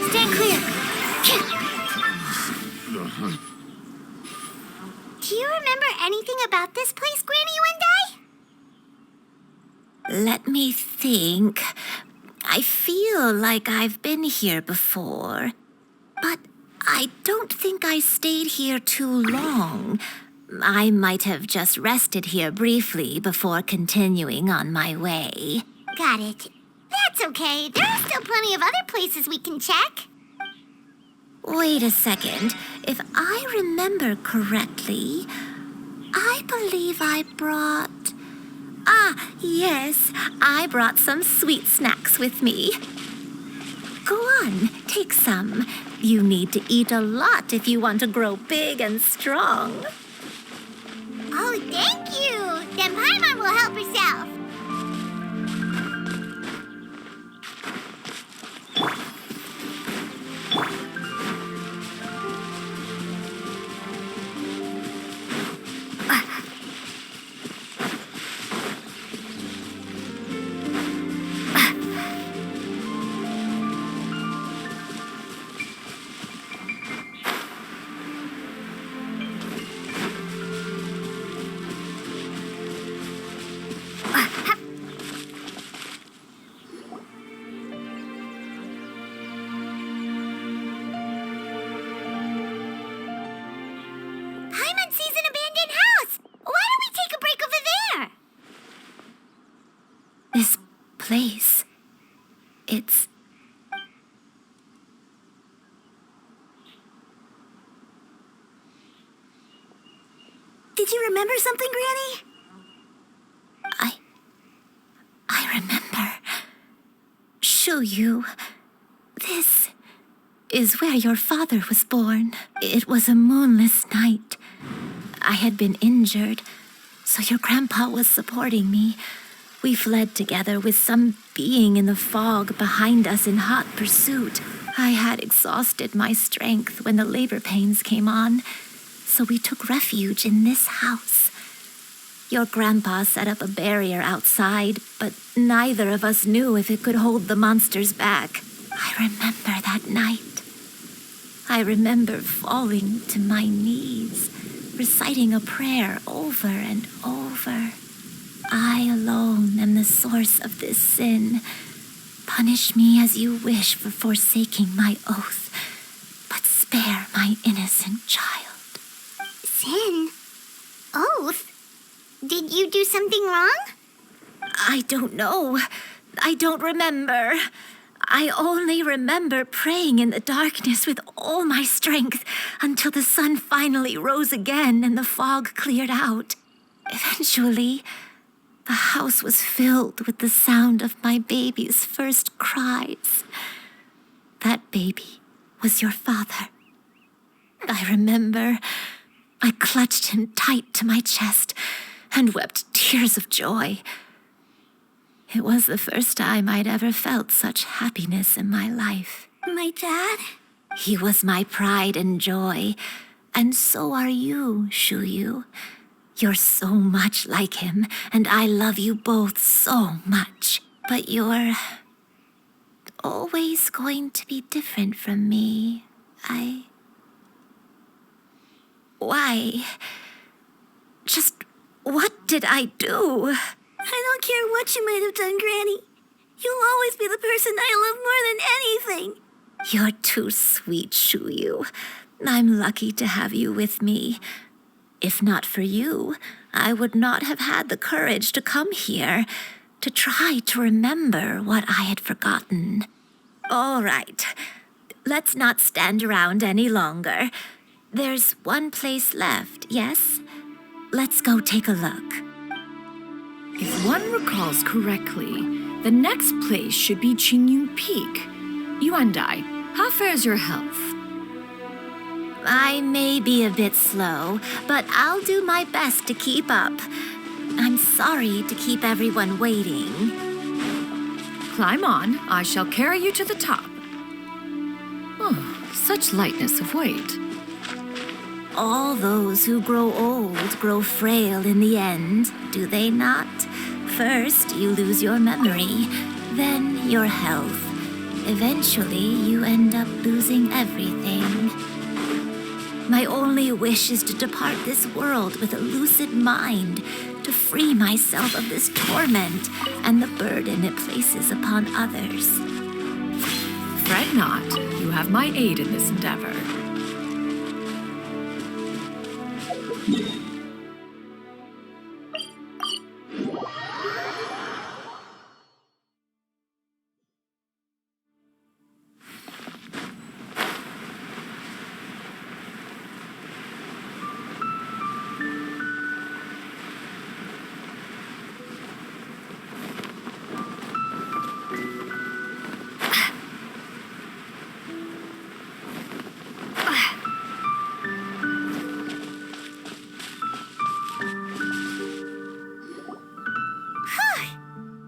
Stand clear. Do you remember anything about this place, Granny Wendai? Let me think. I feel like I've been here before. But I don't think I stayed here too long. I might have just rested here briefly before continuing on my way. Got it. That's okay. There are still plenty of other places we can check. Wait a second. If I remember correctly, I believe I brought... Ah, yes. I brought some sweet snacks with me. Go on, take some. You need to eat a lot if you want to grow big and strong. Oh, thank you. Then Paimon will help herself. place. It's... Did you remember something, Granny? I remember. Xianyun. This is where your father was born. It was a moonless night. I had been injured, so your grandpa was supporting me. We fled together with some being in the fog behind us in hot pursuit. I had exhausted my strength when the labor pains came on, so we took refuge in this house. Your grandpa set up a barrier outside, but neither of us knew if it could hold the monsters back. I remember that night. I remember falling to my knees, reciting a prayer over and over. I alone am the source of this sin. Punish me as you wish for forsaking my oath, but spare my innocent child. Sin? Oath? Did you do something wrong? I don't know. I don't remember. I only remember praying in the darkness with all my strength until the sun finally rose again and the fog cleared out. Eventually, the house was filled with the sound of my baby's first cries. That baby was your father. I remember I clutched him tight to my chest and wept tears of joy. It was the first time I'd ever felt such happiness in my life. My dad? He was my pride and joy, and so are you, Xianyun. You're so much like him, and I love you both so much. But you're always going to be different from me. Why? Just what did I do? I don't care what you might have done, Granny. You'll always be the person I love more than anything. You're too sweet, Xianyun. I'm lucky to have you with me. If not for you, I would not have had the courage to come here, to try to remember what I had forgotten. All right, let's not stand around any longer. There's one place left, yes? Let's go take a look. If one recalls correctly, the next place should be Xianyun Peak. Yuandai, how fares your health? I may be a bit slow, but I'll do my best to keep up. I'm sorry to keep everyone waiting. Climb on. I shall carry you to the top. Oh, such lightness of weight. All those who grow old grow frail in the end, do they not? First, you lose your memory, then your health. Eventually, you end up losing everything. My only wish is to depart this world with a lucid mind, to free myself of this torment and the burden it places upon others. Fret not. You have my aid in this endeavor.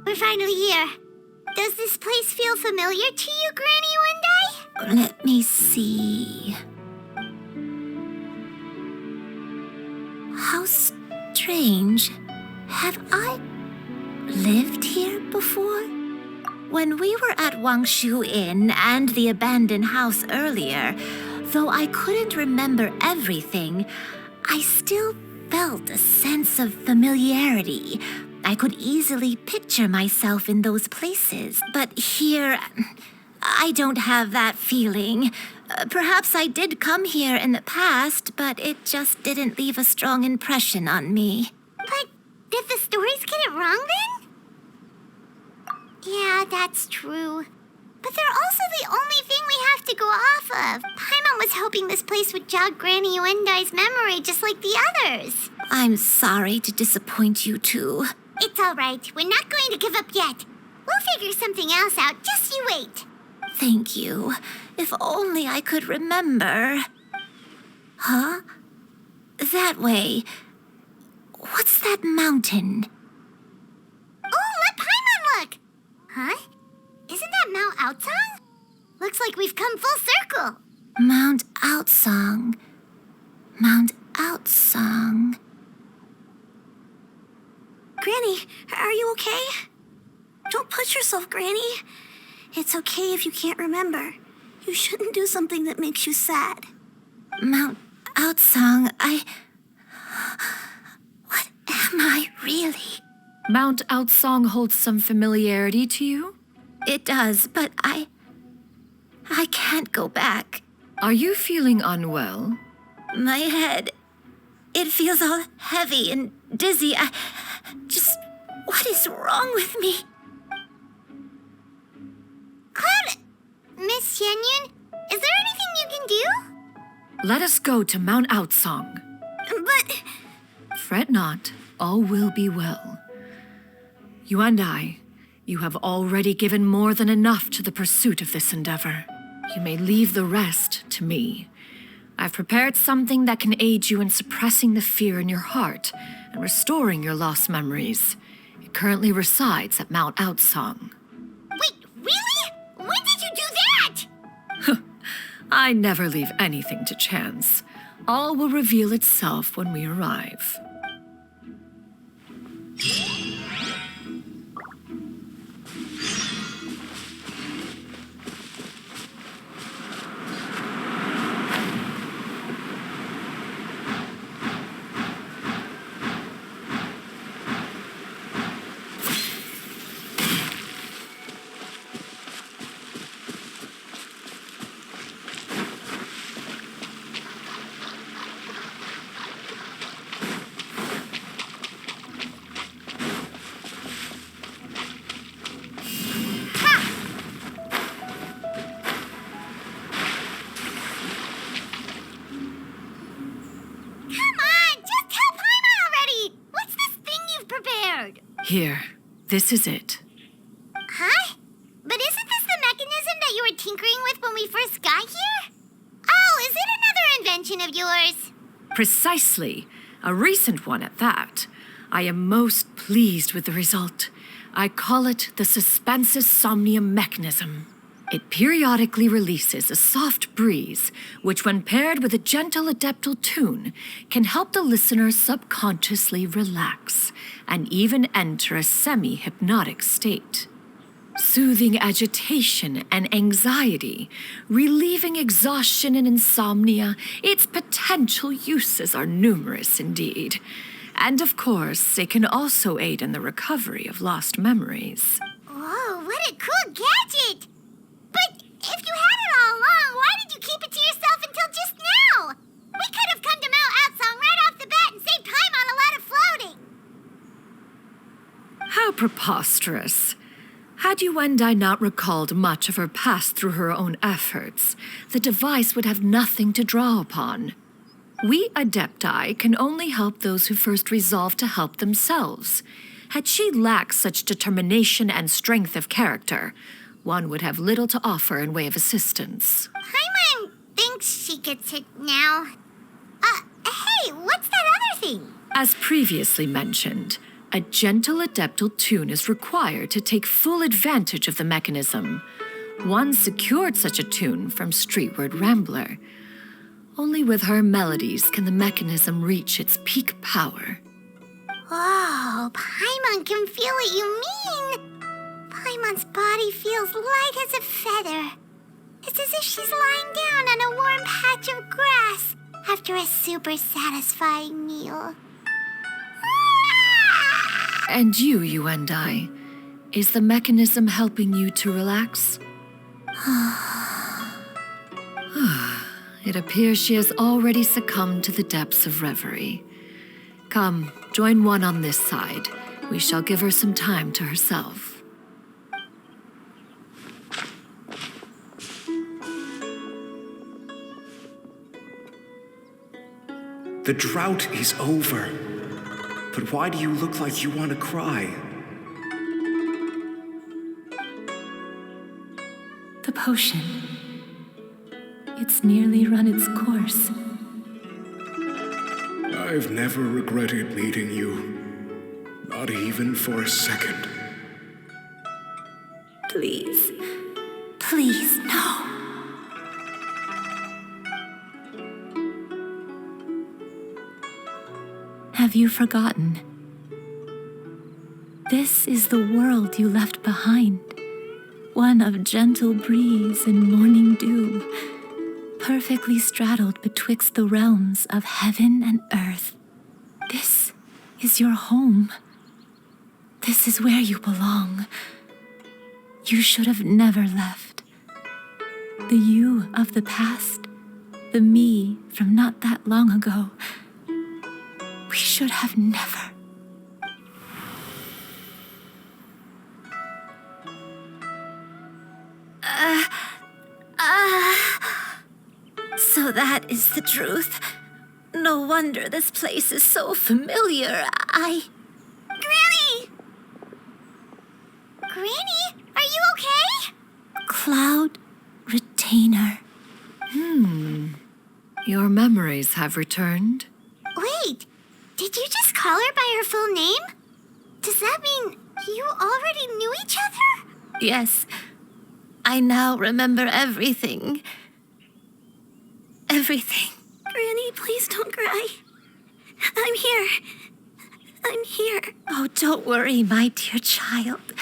We're finally here. Does this place feel familiar to you, Granny Yuandai? Let me see. How strange. Have I lived here before? When we were at Wangshu Inn and the abandoned house earlier, though I couldn't remember everything, I still felt a sense of familiarity. I could easily picture myself in those places. But here, I don't have that feeling. Perhaps I did come here in the past, but it just didn't leave a strong impression on me. But did the stories get it wrong then? Yeah, that's true. But they're also the only thing we have to go off of. Paimon was hoping this place would jog Granny Yuendai's memory just like the others. I'm sorry to disappoint you two. It's all right. We're not going to give up yet. We'll figure something else out. Just you wait. Thank you. If only I could remember. Huh? That way. What's that mountain? Oh, let Paimon look! Huh? Isn't that Mount Outsong? Looks like we've come full circle. Mount Outsong. Mount Outsong. Granny, are you okay? Don't push yourself, Granny. It's okay if you can't remember. You shouldn't do something that makes you sad. Mount Outsong, What am I really? Mount Outsong holds some familiarity to you? It does, but I can't go back. Are you feeling unwell? My head, it feels all heavy and dizzy. What is wrong with me? Cloud, Miss Xianyun, is there anything you can do? Let us go to Mount Outsong. But... Fret not, all will be well. You and I, you have already given more than enough to the pursuit of this endeavor. You may leave the rest to me. I've prepared something that can aid you in suppressing the fear in your heart and restoring your lost memories. It currently resides at Mount Outsong. Wait, really? When did you do that? I never leave anything to chance. All will reveal itself when we arrive. Here, this is it. Huh? But isn't this the mechanism that you were tinkering with when we first got here? Oh, is it another invention of yours? Precisely. A recent one at that. I am most pleased with the result. I call it the Suspensus Somnium mechanism. It periodically releases a soft breeze, which when paired with a gentle adeptal tune, can help the listener subconsciously relax and even enter a semi-hypnotic state. Soothing agitation and anxiety, relieving exhaustion and insomnia, its potential uses are numerous indeed. And of course, it can also aid in the recovery of lost memories. Whoa, what a cool gadget! But if you had it all along, why did you keep it to yourself until just now? We could have come to Mount Outsong right off the bat and saved time on a lot of floating. How preposterous. Had Yuendai not recalled much of her past through her own efforts, the device would have nothing to draw upon. We Adepti can only help those who first resolve to help themselves. Had she lacked such determination and strength of character, one would have little to offer in way of assistance. Paimon thinks she gets it now. Hey, what's that other thing? As previously mentioned, a gentle adeptal tune is required to take full advantage of the mechanism. One secured such a tune from Streetward Rambler. Only with her melodies can the mechanism reach its peak power. Whoa, Paimon can feel what you mean. Paimon's body feels light as a feather. It's as if she's lying down on a warm patch of grass after a super satisfying meal. And you, Yuendai, is the mechanism helping you to relax? It appears she has already succumbed to the depths of reverie. Come, join one on this side. We shall give her some time to herself. The drought is over. But why do you look like you want to cry? The potion. It's nearly run its course. I've never regretted meeting you. Not even for a second. Please. Please, no. Have you forgotten? This is the world you left behind. One of gentle breeze and morning dew, perfectly straddled betwixt the realms of heaven and earth. This is your home. This is where you belong. You should have never left. The you of the past, the me from not that long ago, we should have never. So that is the truth. No wonder this place is so familiar. Granny! Granny, are you okay? Cloud Retainer. Your memories have returned. Wait, did you just call her by her full name? Does that mean you already knew each other? Yes, I now remember everything. Everything. Granny, please don't cry. I'm here. I'm here. Oh, don't worry, my dear child.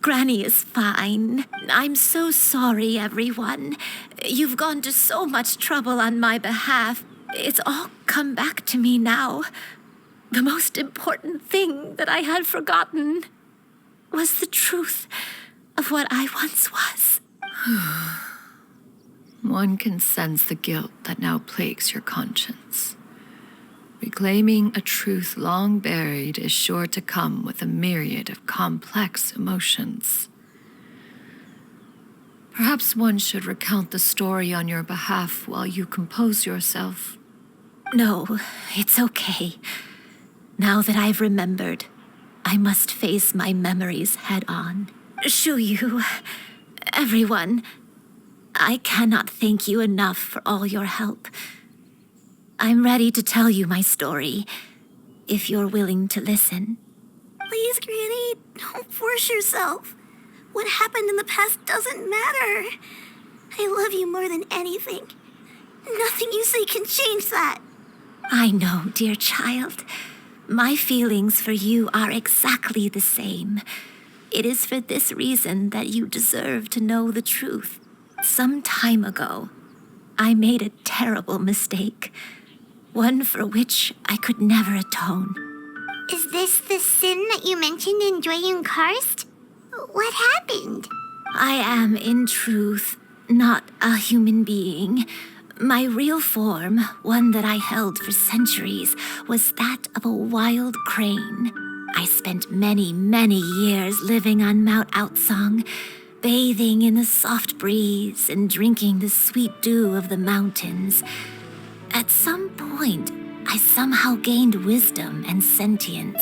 Granny is fine. I'm so sorry, everyone. You've gone to so much trouble on my behalf. It's all come back to me now. The most important thing that I had forgotten was the truth of what I once was. One can sense the guilt that now plagues your conscience. Reclaiming a truth long buried is sure to come with a myriad of complex emotions. Perhaps one should recount the story on your behalf while you compose yourself. No, it's okay. Now that I've remembered, I must face my memories head on. Xianyun, everyone, I cannot thank you enough for all your help. I'm ready to tell you my story, if you're willing to listen. Please, Granny, don't force yourself. What happened in the past doesn't matter. I love you more than anything. Nothing you say can change that. I know, dear child. My feelings for you are exactly the same. It is for this reason that you deserve to know the truth. Some time ago, I made a terrible mistake. One for which I could never atone. Is this the sin that you mentioned in Xianyun Karst? What happened? I am, in truth, not a human being. My real form, one that I held for centuries, was that of a wild crane. I spent many, many years living on Mount Outsong, bathing in the soft breeze and drinking the sweet dew of the mountains. At some point, I somehow gained wisdom and sentience.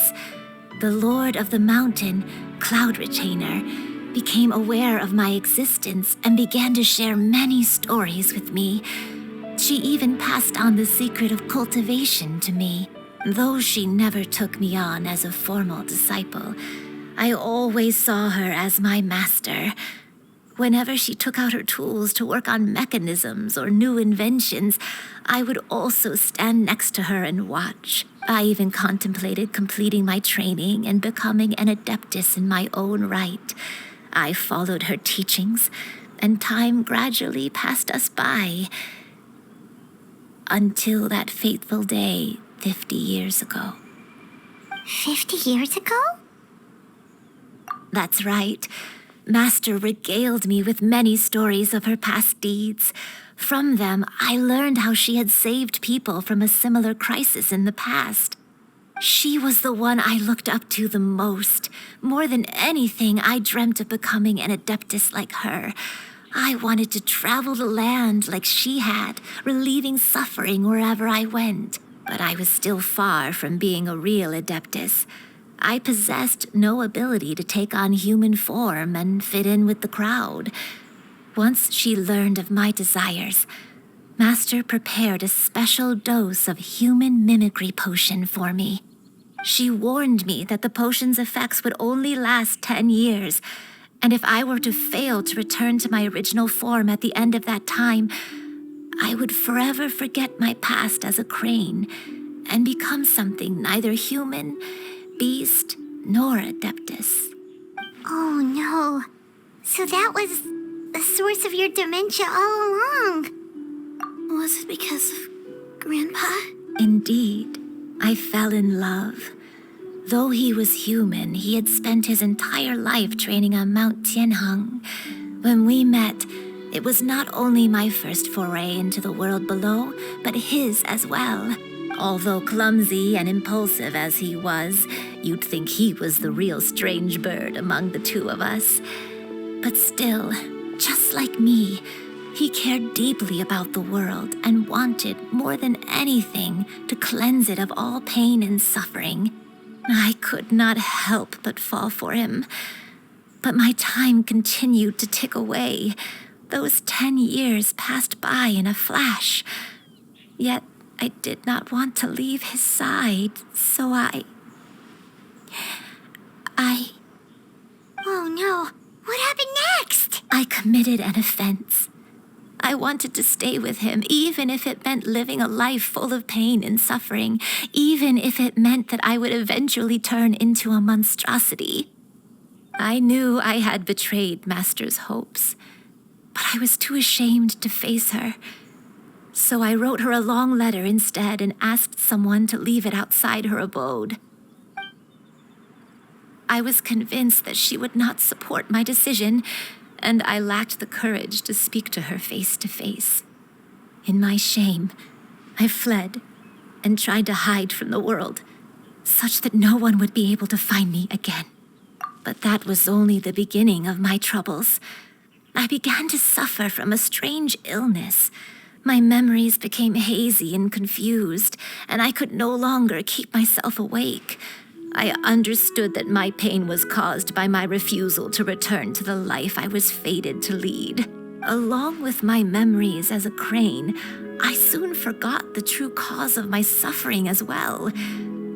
The Lord of the Mountain, Cloud Retainer, became aware of my existence and began to share many stories with me. She even passed on the secret of cultivation to me. Though she never took me on as a formal disciple, I always saw her as my master. Whenever she took out her tools to work on mechanisms or new inventions, I would also stand next to her and watch. I even contemplated completing my training and becoming an adeptus in my own right. I followed her teachings, and time gradually passed us by. Until that fateful day 50 years ago. 50 years ago? That's right. Master regaled me with many stories of her past deeds. From them, I learned how she had saved people from a similar crisis in the past. She was the one I looked up to the most. More than anything, I dreamt of becoming an adeptus like her. I wanted to travel the land like she had, relieving suffering wherever I went. But I was still far from being a real Adeptus. I possessed no ability to take on human form and fit in with the crowd. Once she learned of my desires, Master prepared a special dose of human mimicry potion for me. She warned me that the potion's effects would only last 10 years, and if I were to fail to return to my original form at the end of that time, I would forever forget my past as a crane and become something neither human, beast, nor Adeptus. Oh no. So that was the source of your dementia all along. Was it because of Grandpa? Indeed, I fell in love. Though he was human, he had spent his entire life training on Mount Tianheng. When we met, it was not only my first foray into the world below, but his as well. Although clumsy and impulsive as he was, you'd think he was the real strange bird among the two of us. But still, just like me, he cared deeply about the world and wanted, more than anything, to cleanse it of all pain and suffering. I could not help but fall for him. But my time continued to tick away. Those 10 years passed by in a flash. Yet I did not want to leave his side, so I... Oh no. What happened next? I committed an offense. I wanted to stay with him, even if it meant living a life full of pain and suffering, even if it meant that I would eventually turn into a monstrosity. I knew I had betrayed Master's hopes, but I was too ashamed to face her. So I wrote her a long letter instead and asked someone to leave it outside her abode. I was convinced that she would not support my decision, and I lacked the courage to speak to her face to face. In my shame, I fled and tried to hide from the world, such that no one would be able to find me again. But that was only the beginning of my troubles. I began to suffer from a strange illness. My memories became hazy and confused, and I could no longer keep myself awake. I understood that my pain was caused by my refusal to return to the life I was fated to lead. Along with my memories as a crane, I soon forgot the true cause of my suffering as well.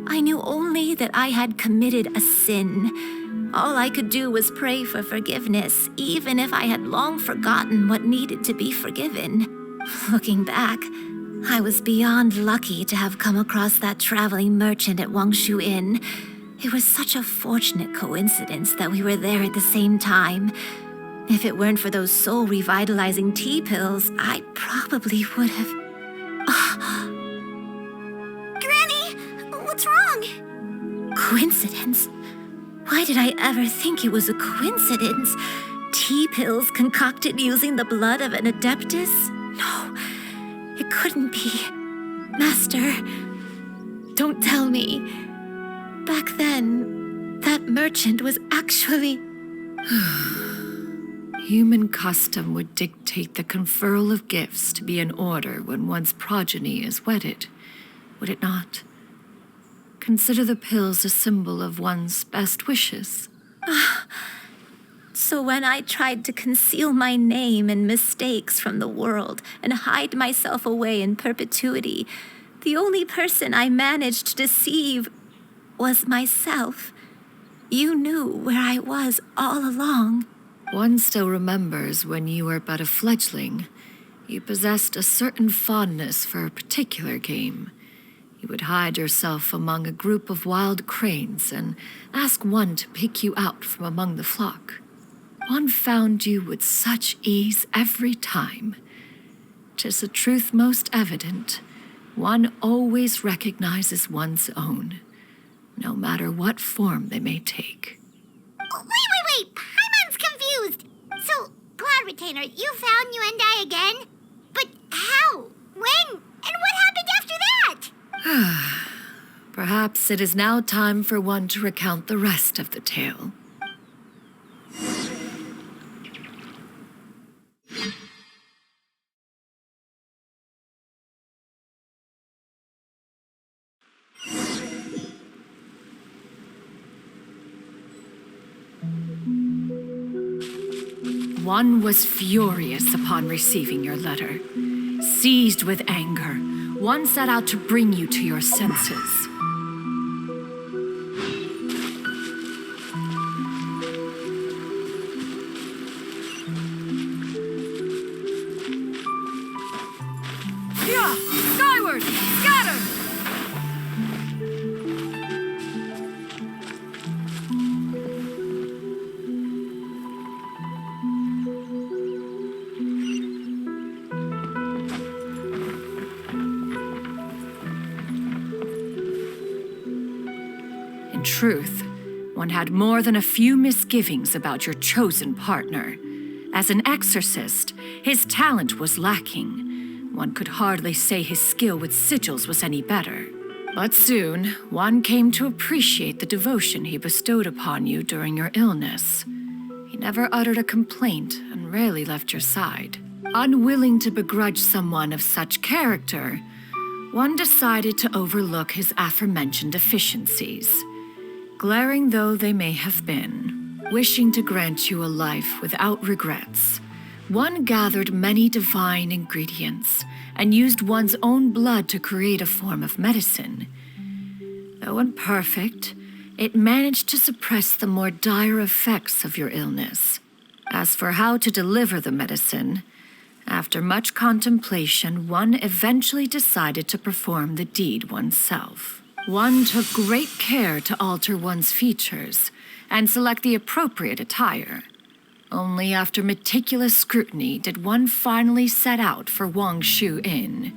I knew only that I had committed a sin. All I could do was pray for forgiveness, even if I had long forgotten what needed to be forgiven. Looking back, I was beyond lucky to have come across that traveling merchant at Wangshu Inn. It was such a fortunate coincidence that we were there at the same time. If it weren't for those soul-revitalizing tea pills, I probably would have... Granny, what's wrong? Coincidence? Why did I ever think it was a coincidence? Tea pills concocted using the blood of an Adeptus? No, it couldn't be. Master, don't tell me. Back then, that merchant was actually... Human custom would dictate the conferral of gifts to be in order when one's progeny is wedded, would it not? Consider the pills a symbol of one's best wishes. So when I tried to conceal my name and mistakes from the world and hide myself away in perpetuity, the only person I managed to deceive was myself. You knew where I was all along. One still remembers when you were but a fledgling. You possessed a certain fondness for a particular game. You would hide yourself among a group of wild cranes and ask one to pick you out from among the flock. One found you with such ease every time. 'Tis a truth most evident. One always recognizes one's own, no matter what form they may take. Wait! Paimon's confused! So, Cloud Retainer, you found Yuendai again? But how? When? And what happened after that? Perhaps it is now time for one to recount the rest of the tale. One was furious upon receiving your letter. Seized with anger, one set out to bring you to your senses. Yeah! Skyward! Scatter! In truth, one had more than a few misgivings about your chosen partner. As an exorcist, his talent was lacking. One could hardly say his skill with sigils was any better. But soon, one came to appreciate the devotion he bestowed upon you during your illness. He never uttered a complaint and rarely left your side. Unwilling to begrudge someone of such character, one decided to overlook his aforementioned deficiencies. Glaring though they may have been, wishing to grant you a life without regrets, one gathered many divine ingredients and used one's own blood to create a form of medicine. Though imperfect, it managed to suppress the more dire effects of your illness. As for how to deliver the medicine, after much contemplation, one eventually decided to perform the deed oneself. One took great care to alter one's features and select the appropriate attire. Only after meticulous scrutiny did one finally set out for Wangshu Inn.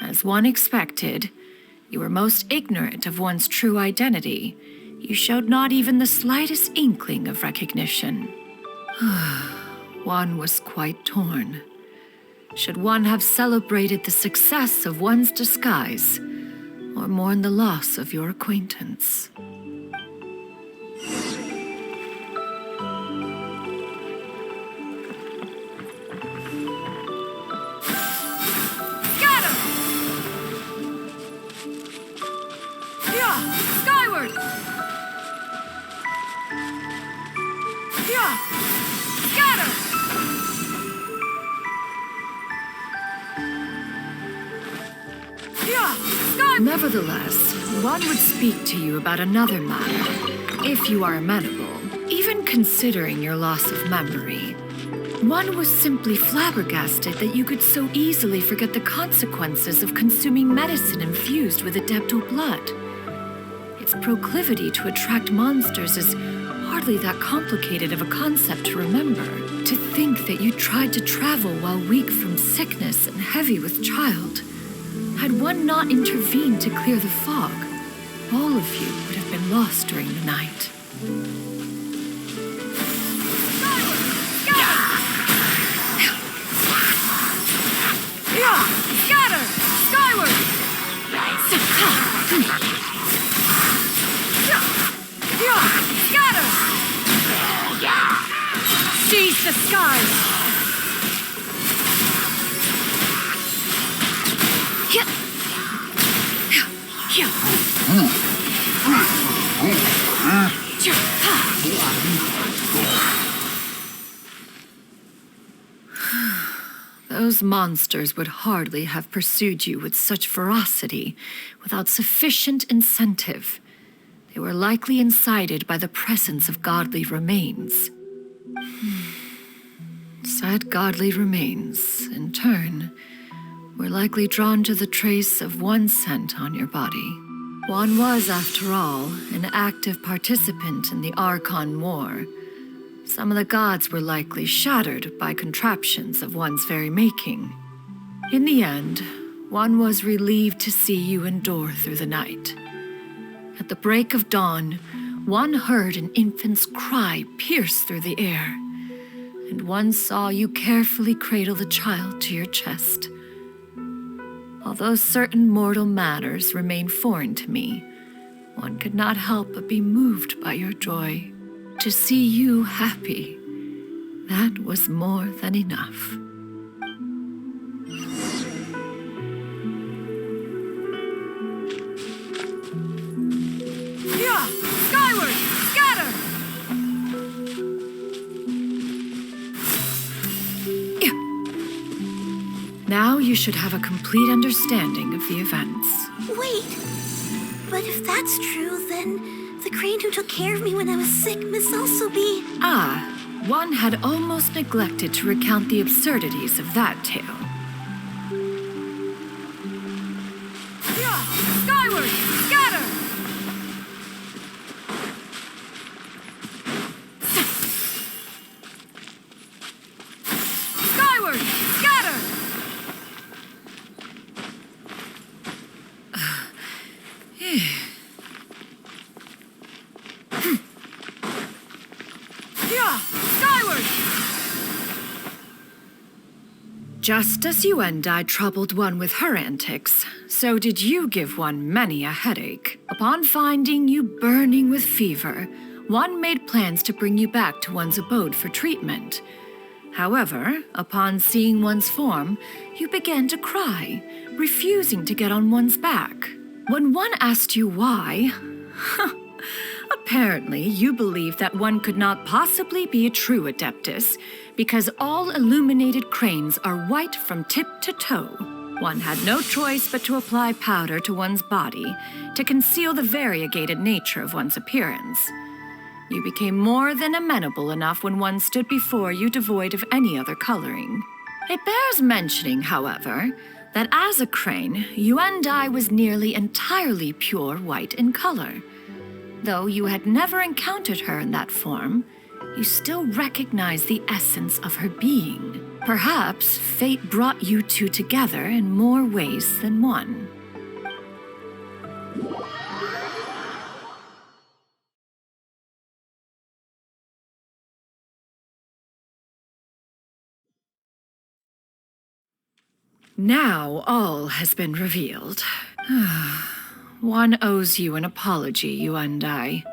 As one expected, you were most ignorant of one's true identity. You showed not even the slightest inkling of recognition. One was quite torn. Should one have celebrated the success of one's disguise, or mourn the loss of your acquaintance? Scatter! Yeah! Skyward! Yeah! Scatter! Nevertheless, one would speak to you about another matter, if you are amenable. Even considering your loss of memory, one was simply flabbergasted that you could so easily forget the consequences of consuming medicine infused with adeptal blood. Its proclivity to attract monsters is hardly that complicated of a concept to remember. To think that you tried to travel while weak from sickness and heavy with child. Had one not intervened to clear the fog, all of you would have been lost during the night. Scatter! Skyward! Scatter! Seize the skies! Those monsters would hardly have pursued you with such ferocity without sufficient incentive. They were likely incited by the presence of godly remains. Said godly remains, in turn, were likely drawn to the trace of one scent on your body. One was, after all, an active participant in the Archon War. Some of the gods were likely shattered by contraptions of one's very making. In the end, one was relieved to see you endure through the night. At the break of dawn, one heard an infant's cry pierce through the air, and one saw you carefully cradle the child to your chest. Although certain mortal matters remain foreign to me, one could not help but be moved by your joy. To see you happy, that was more than enough. Yeah! Skyward! Scatter! you should have a complete understanding of the events. Wait, but if that's true, then the crane who took care of me when I was sick must also be... Ah, one had almost neglected to recount the absurdities of that tale. Skyward! Scatter! Skyward! Scatter! Skyward! Just as you and I troubled one with her antics, so did you give one many a headache. Upon finding you burning with fever, one made plans to bring you back to one's abode for treatment. However, upon seeing one's form, you began to cry, refusing to get on one's back. When one asked you why, apparently you believed that one could not possibly be a true Adeptus, because all illuminated cranes are white from tip to toe. One had no choice but to apply powder to one's body to conceal the variegated nature of one's appearance. You became more than amenable enough when one stood before you devoid of any other coloring. It bears mentioning, however, that as a crane, Yuandai was nearly entirely pure white in color. Though you had never encountered her in that form, you still recognize the essence of her being. Perhaps fate brought you two together in more ways than one. Now all has been revealed. One owes you an apology, you and I.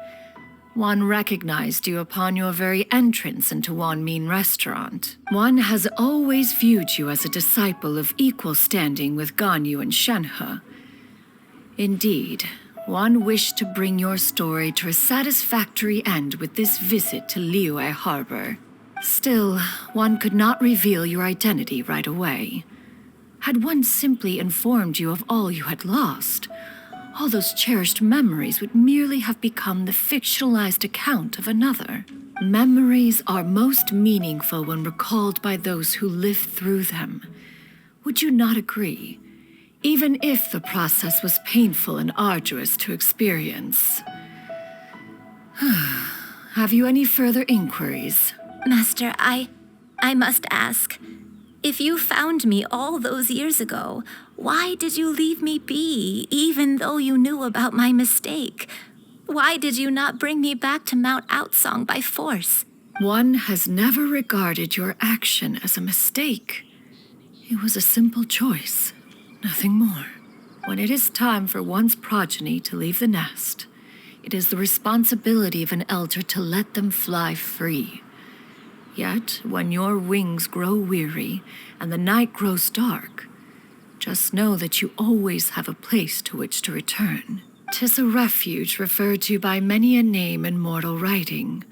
One recognized you upon your very entrance into Wanmin restaurant. One has always viewed you as a disciple of equal standing with Ganyu and Shenhe. Indeed, one wished to bring your story to a satisfactory end with this visit to Liyue Harbor. Still, one could not reveal your identity right away. Had one simply informed you of all you had lost, all those cherished memories would merely have become the fictionalized account of another. Memories are most meaningful when recalled by those who lived through them. Would you not agree? Even if the process was painful and arduous to experience. Have you any inquiries? Inquiries? Master, I must ask. If you found me all those years ago, why did you leave me be, even though you knew about my mistake? Why did you not bring me back to Mount Outsong by force? One has never regarded your action as a mistake. It was a simple choice, nothing more. When it is time for one's progeny to leave the nest, it is the responsibility of an elder to let them fly free. Yet, when your wings grow weary and the night grows dark, just know that you always have a place to which to return. 'Tis a refuge referred to by many a name in mortal writing.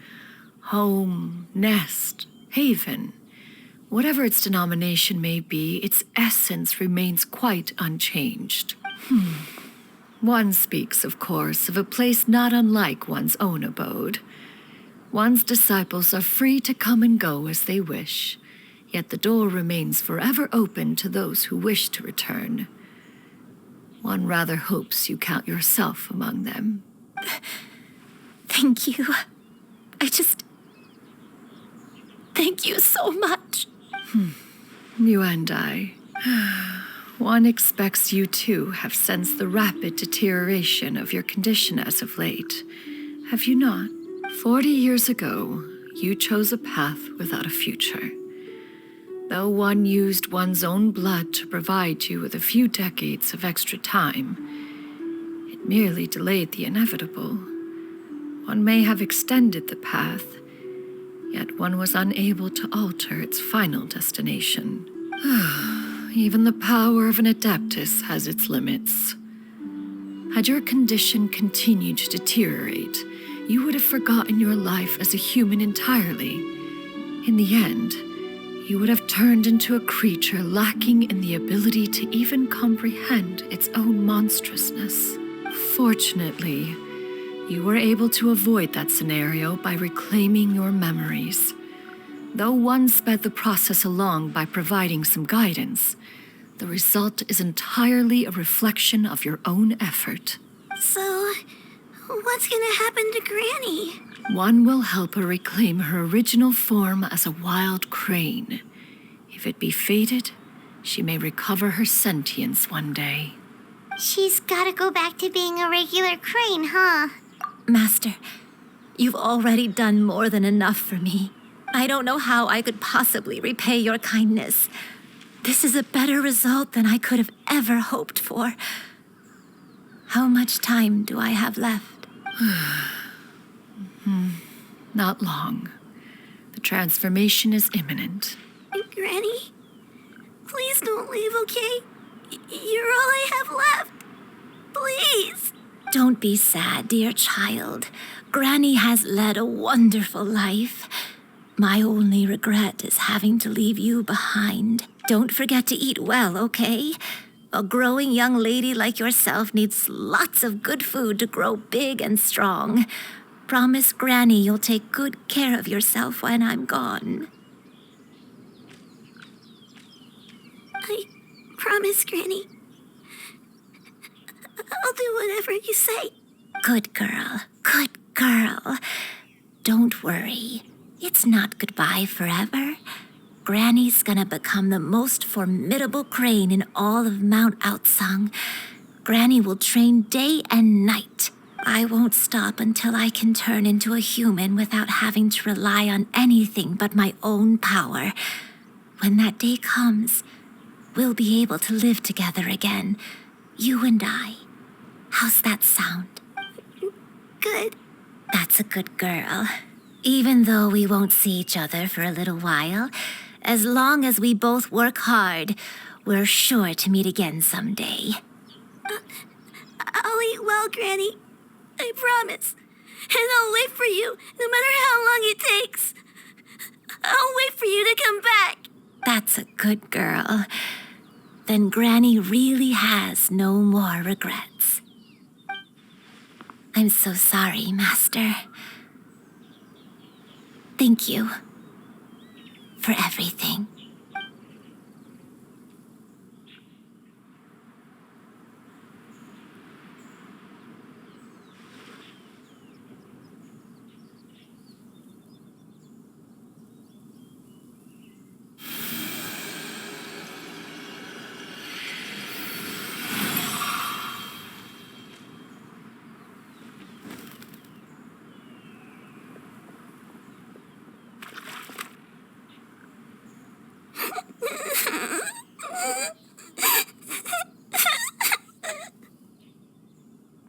Home, nest, haven. Whatever its denomination may be, its essence remains quite unchanged. One speaks, of course, of a place not unlike one's own abode. One's disciples are free to come and go as they wish, yet the door remains forever open to those who wish to return. One rather hopes you count yourself among them. Thank you. Thank you so much. You and I. One expects you too have sensed the rapid deterioration of your condition as of late. Have you not? 40 years ago, you chose a path without a future. Though one used one's own blood to provide you with a few decades of extra time, it merely delayed the inevitable. One may have extended the path, yet one was unable to alter its final destination. Even the power of an Adeptus has its limits. Had your condition continued to deteriorate, you would have forgotten your life as a human entirely. In the end, you would have turned into a creature lacking in the ability to even comprehend its own monstrousness. Fortunately, you were able to avoid that scenario by reclaiming your memories. Though one sped the process along by providing some guidance, the result is entirely a reflection of your own effort. So, what's gonna happen to Granny? One will help her reclaim her original form as a wild crane. If it be fated, she may recover her sentience one day. She's gotta go back to being a regular crane, huh? Master, you've already done more than enough for me. I don't know how I could possibly repay your kindness. This is a better result than I could have ever hoped for. How much time do I have left? Not long. The transformation is imminent. Granny, please don't leave, okay? You're all I have left. Please. Don't be sad, dear child. Granny has led a wonderful life. My only regret is having to leave you behind. Don't forget to eat well, okay? A growing young lady like yourself needs lots of good food to grow big and strong. Promise Granny you'll take good care of yourself when I'm gone. I promise, Granny. I'll do whatever you say. Good girl, good girl. Don't worry. It's not goodbye forever. Granny's gonna become the most formidable crane in all of Mount Outsung. Granny will train day and night. I won't stop until I can turn into a human without having to rely on anything but my own power. When that day comes, we'll be able to live together again, you and I. How's that sound? Good. That's a good girl. Even though we won't see each other for a little while, as long as we both work hard, we're sure to meet again someday. I'll eat well, Granny. I promise. And I'll wait for you, no matter how long it takes. I'll wait for you to come back. That's a good girl. Then Granny really has no more regrets. I'm so sorry, Master. Thank you for everything.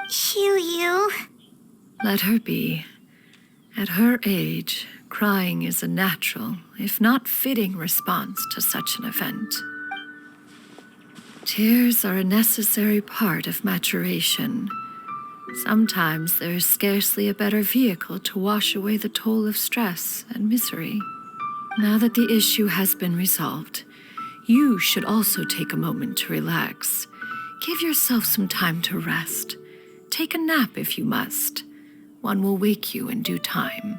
Xianyun. Let her be. At her age, crying is a natural, if not fitting, response to such an event. Tears are a necessary part of maturation. Sometimes there is scarcely a better vehicle to wash away the toll of stress and misery. Now that the issue has been resolved, you should also take a moment to relax. Give yourself some time to rest. Take a nap if you must. One will wake you in due time.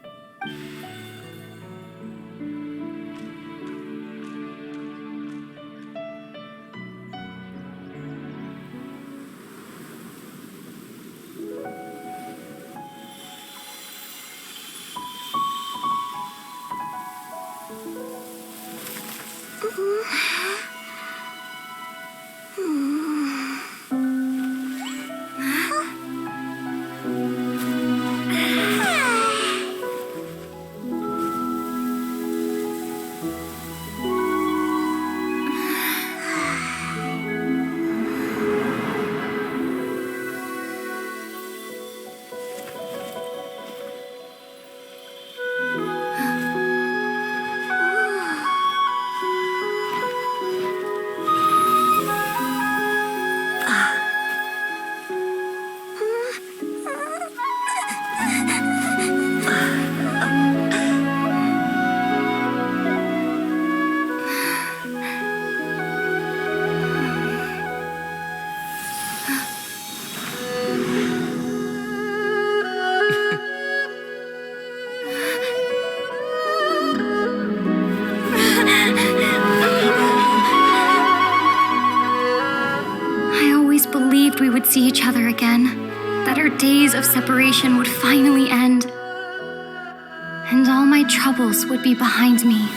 see each other again, that our days of separation would finally end, and all my troubles would be behind me.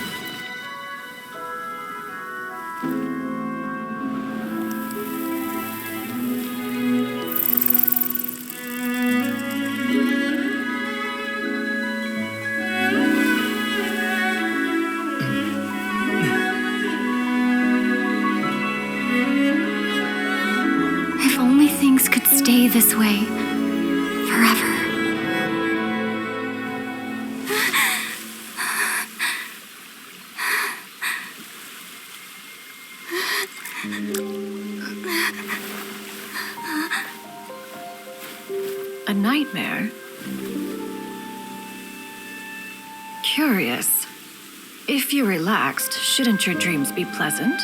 If only things could stay this way forever. A nightmare? Curious. If you're relaxed, shouldn't your dreams be pleasant?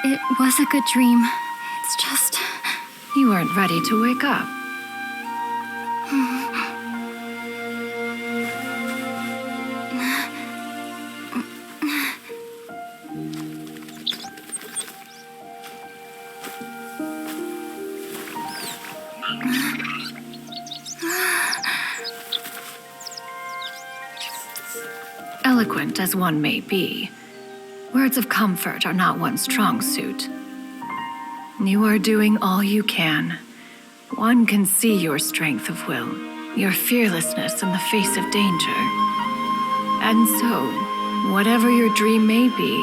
It was a good dream. It's just... You weren't ready to wake up. Eloquent as one may be, words of comfort are not one's strong suit. You are doing all you can. One can see your strength of will, your fearlessness in the face of danger. And so, whatever your dream may be,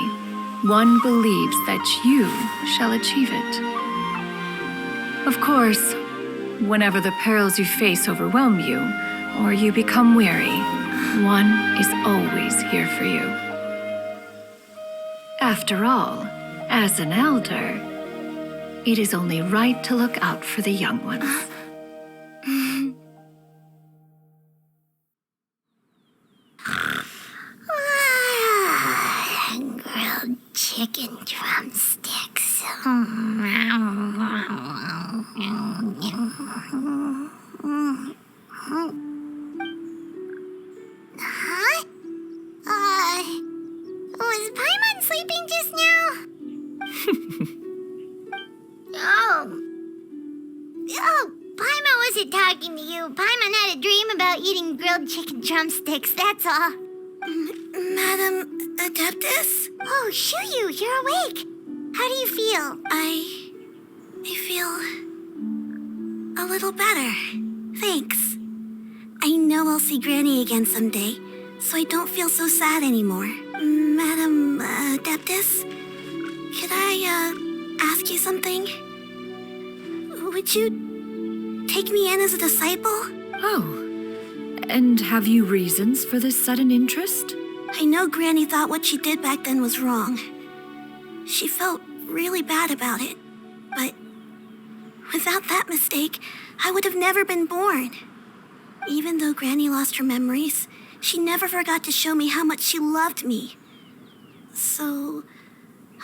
one believes that you shall achieve it. Of course, whenever the perils you face overwhelm you, or you become weary, one is always here for you. After all, as an elder, it is only right to look out for the young ones. Grilled chicken drumsticks. Huh? Was Paimon sleeping just now? Oh, Paimon wasn't talking to you. Paimon had a dream about eating grilled chicken drumsticks, that's all. Madam Adeptus? Oh, Xianyun, you're awake. How do you feel? I feel a little better. Thanks. I know I'll see Granny again someday, so I don't feel so sad anymore. Madam Adeptus, could I ask you something? Would you take me in as a disciple? Oh, and have you reasons for this sudden interest? I know Granny thought what she did back then was wrong. She felt really bad about it. But without that mistake, I would have never been born. Even though Granny lost her memories, she never forgot to show me how much she loved me. So,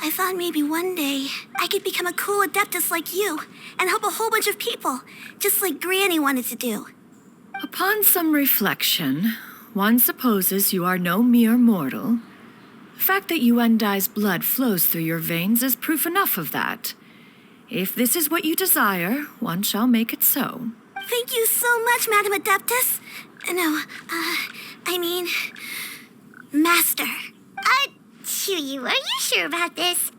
I thought maybe one day I could become a cool adeptus like you and help a whole bunch of people, just like Granny wanted to do. Upon some reflection, one supposes you are no mere mortal. The fact that Yuendai's blood flows through your veins is proof enough of that. If this is what you desire, one shall make it so. Thank you so much, Madam Adeptus. No, I mean, Master. Xianyun, are you sure about this?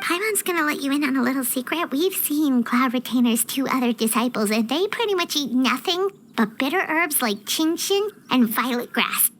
Paimon's gonna let you in on a little secret. We've seen Cloud Retainer's 2 other disciples, and they pretty much eat nothing but bitter herbs like Genshin and violet grass.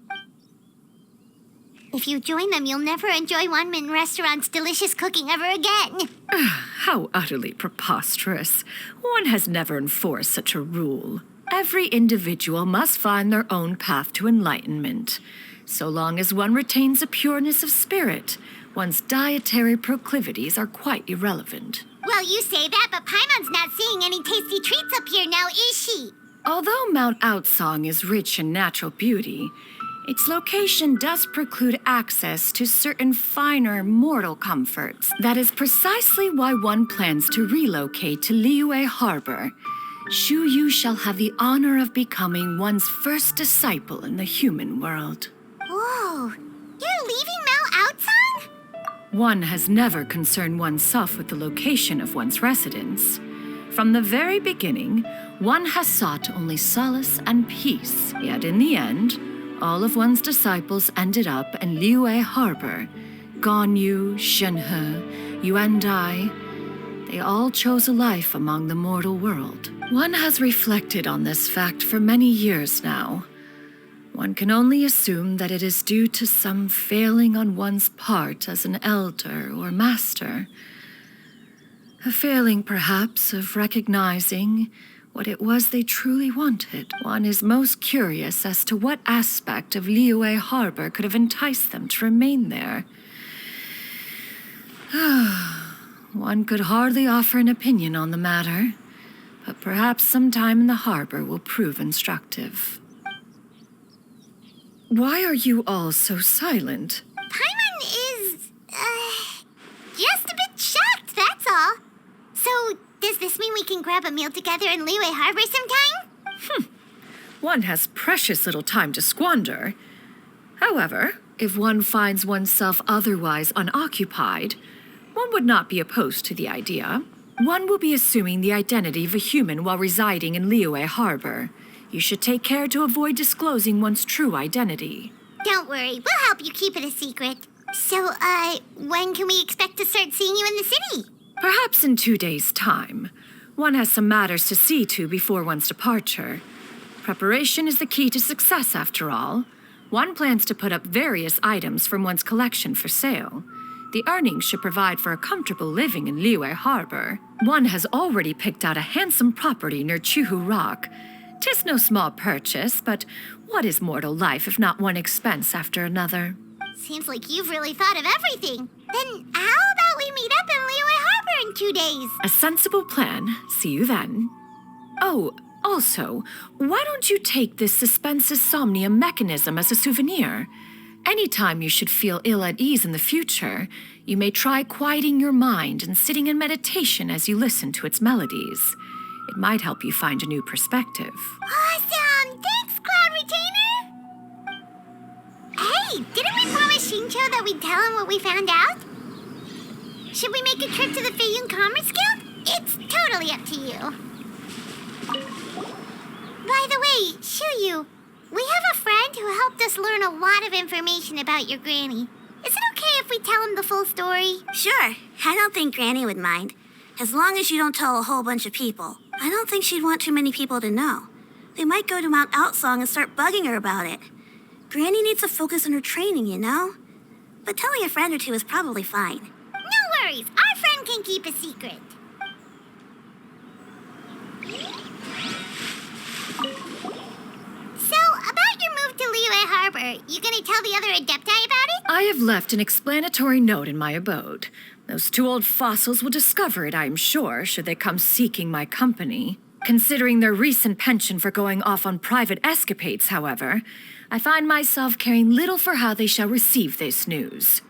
If you join them, you'll never enjoy Wanmin Restaurant's delicious cooking ever again. How utterly preposterous. One has never enforced such a rule. Every individual must find their own path to enlightenment. So long as one retains a pureness of spirit, one's dietary proclivities are quite irrelevant. Well, you say that, but Paimon's not seeing any tasty treats up here now, is she? Although Mount Outsong is rich in natural beauty, its location does preclude access to certain finer mortal comforts. That is precisely why one plans to relocate to Liyue Harbor. Xianyun shall have the honor of becoming one's first disciple in the human world. Whoa, you're leaving Mount Outsong? One has never concerned oneself with the location of one's residence. From the very beginning, one has sought only solace and peace. Yet in the end, all of one's disciples ended up in Liyue Harbor. Ganyu, Shenhe, you and I, they all chose a life among the mortal world. One has reflected on this fact for many years now. One can only assume that it is due to some failing on one's part as an elder or master. A failing, perhaps, of recognizing what it was they truly wanted. One is most curious as to what aspect of Liyue Harbor could have enticed them to remain there. One could hardly offer an opinion on the matter, but perhaps some time in the harbor will prove instructive. Why are you all so silent? Paimon is, just a bit shocked, that's all. So, does this mean we can grab a meal together in Liyue Harbor sometime? One has precious little time to squander. However, if one finds oneself otherwise unoccupied, one would not be opposed to the idea. One will be assuming the identity of a human while residing in Liyue Harbor. You should take care to avoid disclosing one's true identity. Don't worry, we'll help you keep it a secret. So, when can we expect to start seeing you in the city? Perhaps in 2 days' time. One has some matters to see to before one's departure. Preparation is the key to success, after all. One plans to put up various items from one's collection for sale. The earnings should provide for a comfortable living in Liyue Harbor. One has already picked out a handsome property near Chuhu Rock. 'Tis no small purchase, but what is mortal life if not one expense after another? Seems like you've really thought of everything. Then how about we meet up in Liyue Harbor in 2 days? A sensible plan. See you then. Oh, also, why don't you take this suspense somnium mechanism as a souvenir? Anytime you should feel ill at ease in the future, you may try quieting your mind and sitting in meditation as you listen to its melodies. It might help you find a new perspective. Awesome! Thanks, Cloud Retainer! Hey, didn't we promise Shincho that we'd tell him what we found out? Should we make a trip to the Feiyun Commerce Guild? It's totally up to you. By the way, Shuyu, we have a friend who helped us learn a lot of information about your granny. Is it okay if we tell him the full story? Sure. I don't think Granny would mind. As long as you don't tell a whole bunch of people. I don't think she'd want too many people to know. They might go to Mount Outsong and start bugging her about it. Granny needs to focus on her training, you know? But telling a friend or two is probably fine. No worries. Our friend can keep a secret. So, about your move to Liyue Harbor, you gonna tell the other Adepti about it? I have left an explanatory note in my abode. Those 2 old fossils will discover it, I am sure, should they come seeking my company. Considering their recent penchant for going off on private escapades, however, I find myself caring little for how they shall receive this news.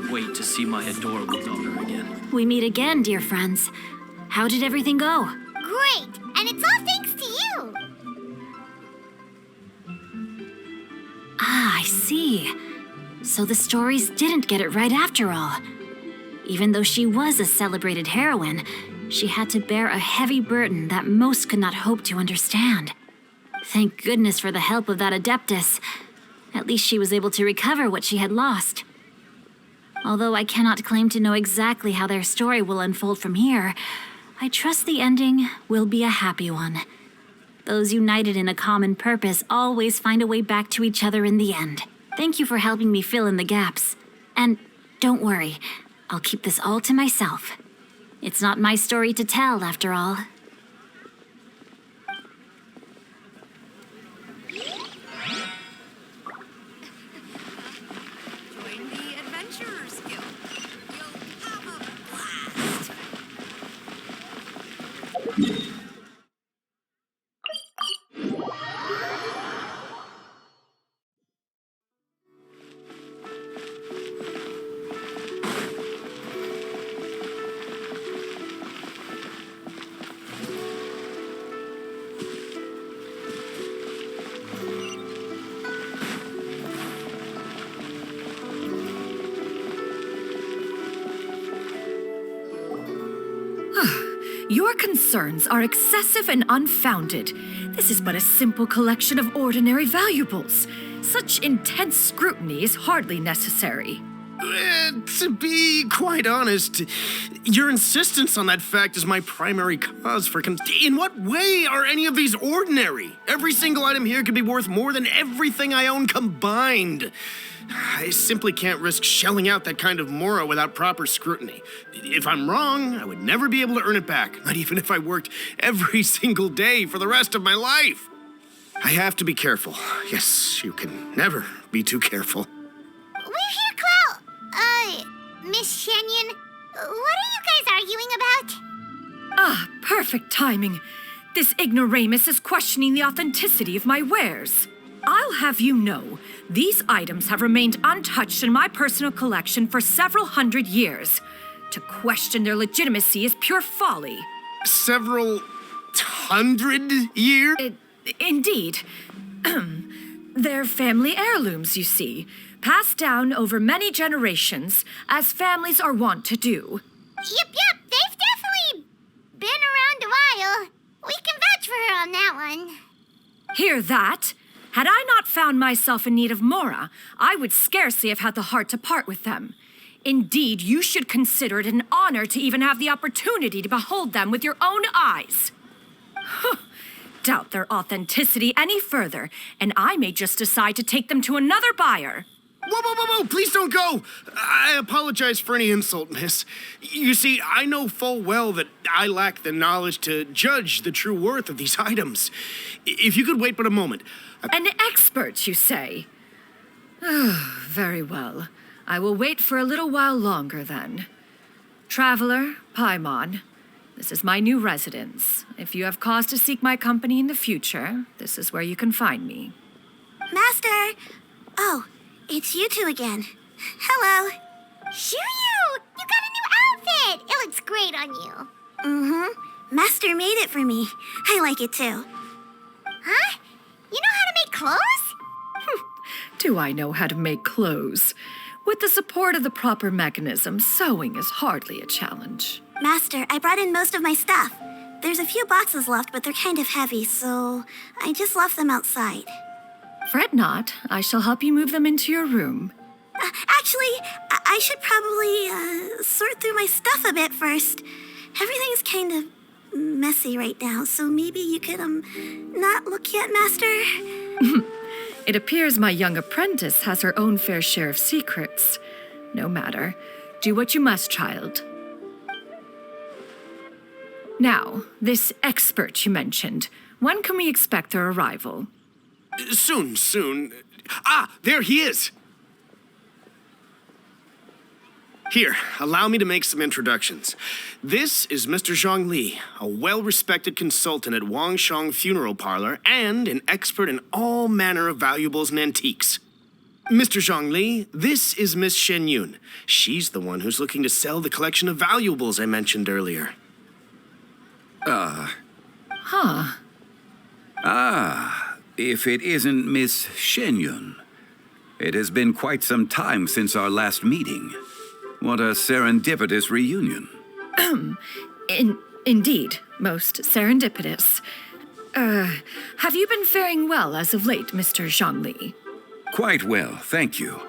can't wait to see my adorable daughter again. We meet again, dear friends. How did everything go? Great! And it's all thanks to you! Ah, I see. So the stories didn't get it right after all. Even though she was a celebrated heroine, she had to bear a heavy burden that most could not hope to understand. Thank goodness for the help of that Adeptus. At least she was able to recover what she had lost. Although I cannot claim to know exactly how their story will unfold from here, I trust the ending will be a happy one. Those united in a common purpose always find a way back to each other in the end. Thank you for helping me fill in the gaps. And don't worry, I'll keep this all to myself. It's not my story to tell, after all. Join the Adventurers Guild. You'll have a blast. Your concerns are excessive and unfounded. This is but a simple collection of ordinary valuables. Such intense scrutiny is hardly necessary. To be quite honest, your insistence on that fact is my primary cause for In what way are any of these ordinary? Every single item here could be worth more than everything I own combined. I simply can't risk shelling out that kind of mora without proper scrutiny. If I'm wrong, I would never be able to earn it back, not even if I worked every single day for the rest of my life. I have to be careful. Yes, you can never be too careful. We're here, Clow. Miss Xianyun, what are you guys arguing about? Ah, perfect timing. This ignoramus is questioning the authenticity of my wares. I'll have you know, these items have remained untouched in my personal collection for several hundred years. To question their legitimacy is pure folly. Several hundred years? Indeed. They're family heirlooms, you see, passed down over many generations, as families are wont to do. Yep, they've definitely been around a while. We can vouch for her on that one. Hear that? Had I not found myself in need of mora, I would scarcely have had the heart to part with them. Indeed, you should consider it an honor to even have the opportunity to behold them with your own eyes. Doubt their authenticity any further, and I may just decide to take them to another buyer. Whoa, please don't go! I apologize for any insult, miss. You see, I know full well that I lack the knowledge to judge the true worth of these items. If you could wait but a moment. An expert, you say? Very well. I will wait for a little while longer, then. Traveler, Paimon, this is my new residence. If you have cause to seek my company in the future, this is where you can find me. Master! Oh, it's you two again. Hello. Xianyun! You got a new outfit! It looks great on you. Mm-hmm. Master made it for me. I like it too. Huh? You know how to make clothes? Do I know how to make clothes? With the support of the proper mechanism, sewing is hardly a challenge. Master, I brought in most of my stuff. There's a few boxes left, but they're kind of heavy, so I just left them outside. Fret not. I shall help you move them into your room. Actually, I should probably sort through my stuff a bit first. Everything's kind of messy right now, so maybe you could, not look yet, Master? It appears my young apprentice has her own fair share of secrets. No matter. Do what you must, child. Now, this expert you mentioned, when can we expect their arrival? Soon. Ah, there he is! Here, allow me to make some introductions. This is Mr. Zhang Li, a well-respected consultant at Wangshang Funeral Parlor and an expert in all manner of valuables and antiques. Mr. Zhongli, this is Miss Xianyun. She's the one who's looking to sell the collection of valuables I mentioned earlier. If it isn't Miss Xianyun. It has been quite some time since our last meeting. What a serendipitous reunion. Indeed, most serendipitous. Have you been faring well as of late, Mr. Zhongli? Quite well, thank you.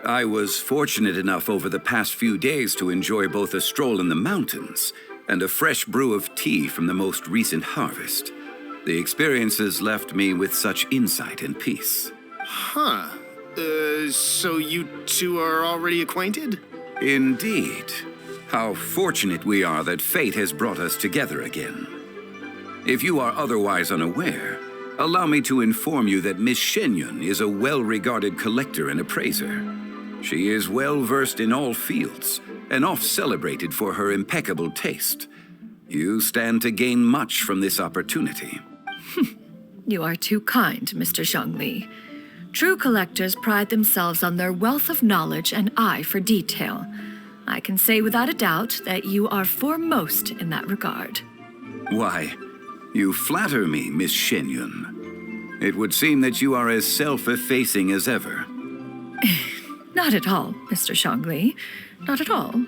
I was fortunate enough over the past few days to enjoy both a stroll in the mountains and a fresh brew of tea from the most recent harvest. The experiences left me with such insight and peace. Huh. So you two are already acquainted? Indeed. How fortunate we are that fate has brought us together again. If you are otherwise unaware, allow me to inform you that Miss Xianyun is a well-regarded collector and appraiser. She is well-versed in all fields, and oft-celebrated for her impeccable taste. You stand to gain much from this opportunity. You are too kind, Mr. Zhongli. True collectors pride themselves on their wealth of knowledge and eye for detail. I can say without a doubt that you are foremost in that regard. Why, you flatter me, Miss Xianyun. It would seem that you are as self-effacing as ever. Not at all, Mr. Zhongli. Not at all.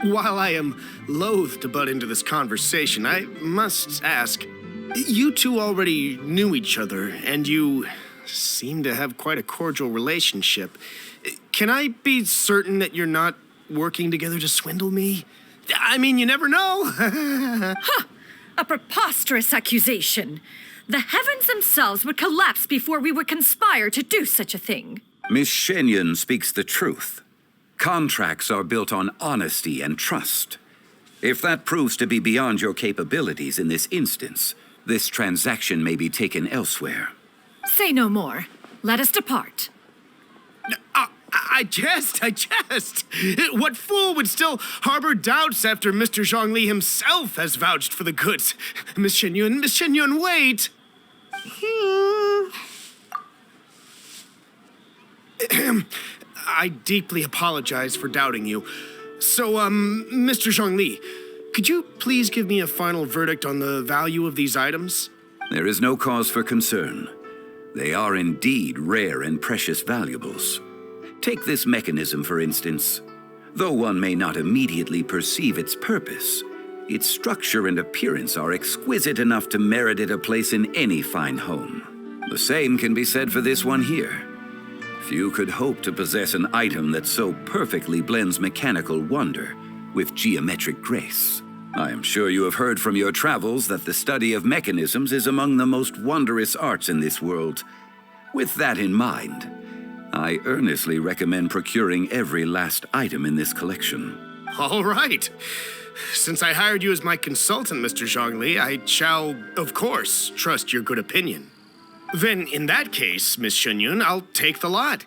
While I am loath to butt into this conversation, I must ask, you two already knew each other, and you seem to have quite a cordial relationship. Can I be certain that you're not working together to swindle me? I mean, you never know. A preposterous accusation. The heavens themselves would collapse before we would conspire to do such a thing. Miss Xianyun speaks the truth. Contracts are built on honesty and trust. If that proves to be beyond your capabilities in this instance, this transaction may be taken elsewhere. Say no more. Let us depart. I jest. What fool would still harbor doubts after Mr. Zhongli himself has vouched for the goods? Miss Xianyun, wait! I deeply apologize for doubting you. So, Mr. Zhongli, could you please give me a final verdict on the value of these items? There is no cause for concern. They are indeed rare and precious valuables. Take this mechanism, for instance. Though one may not immediately perceive its purpose, its structure and appearance are exquisite enough to merit it a place in any fine home. The same can be said for this one here. Few could hope to possess an item that so perfectly blends mechanical wonder with geometric grace. I am sure you have heard from your travels that the study of mechanisms is among the most wondrous arts in this world. With that in mind, I earnestly recommend procuring every last item in this collection. All right. Since I hired you as my consultant, Mr. Zhongli, I shall, of course, trust your good opinion. Then, in that case, Miss Xianyun, I'll take the lot.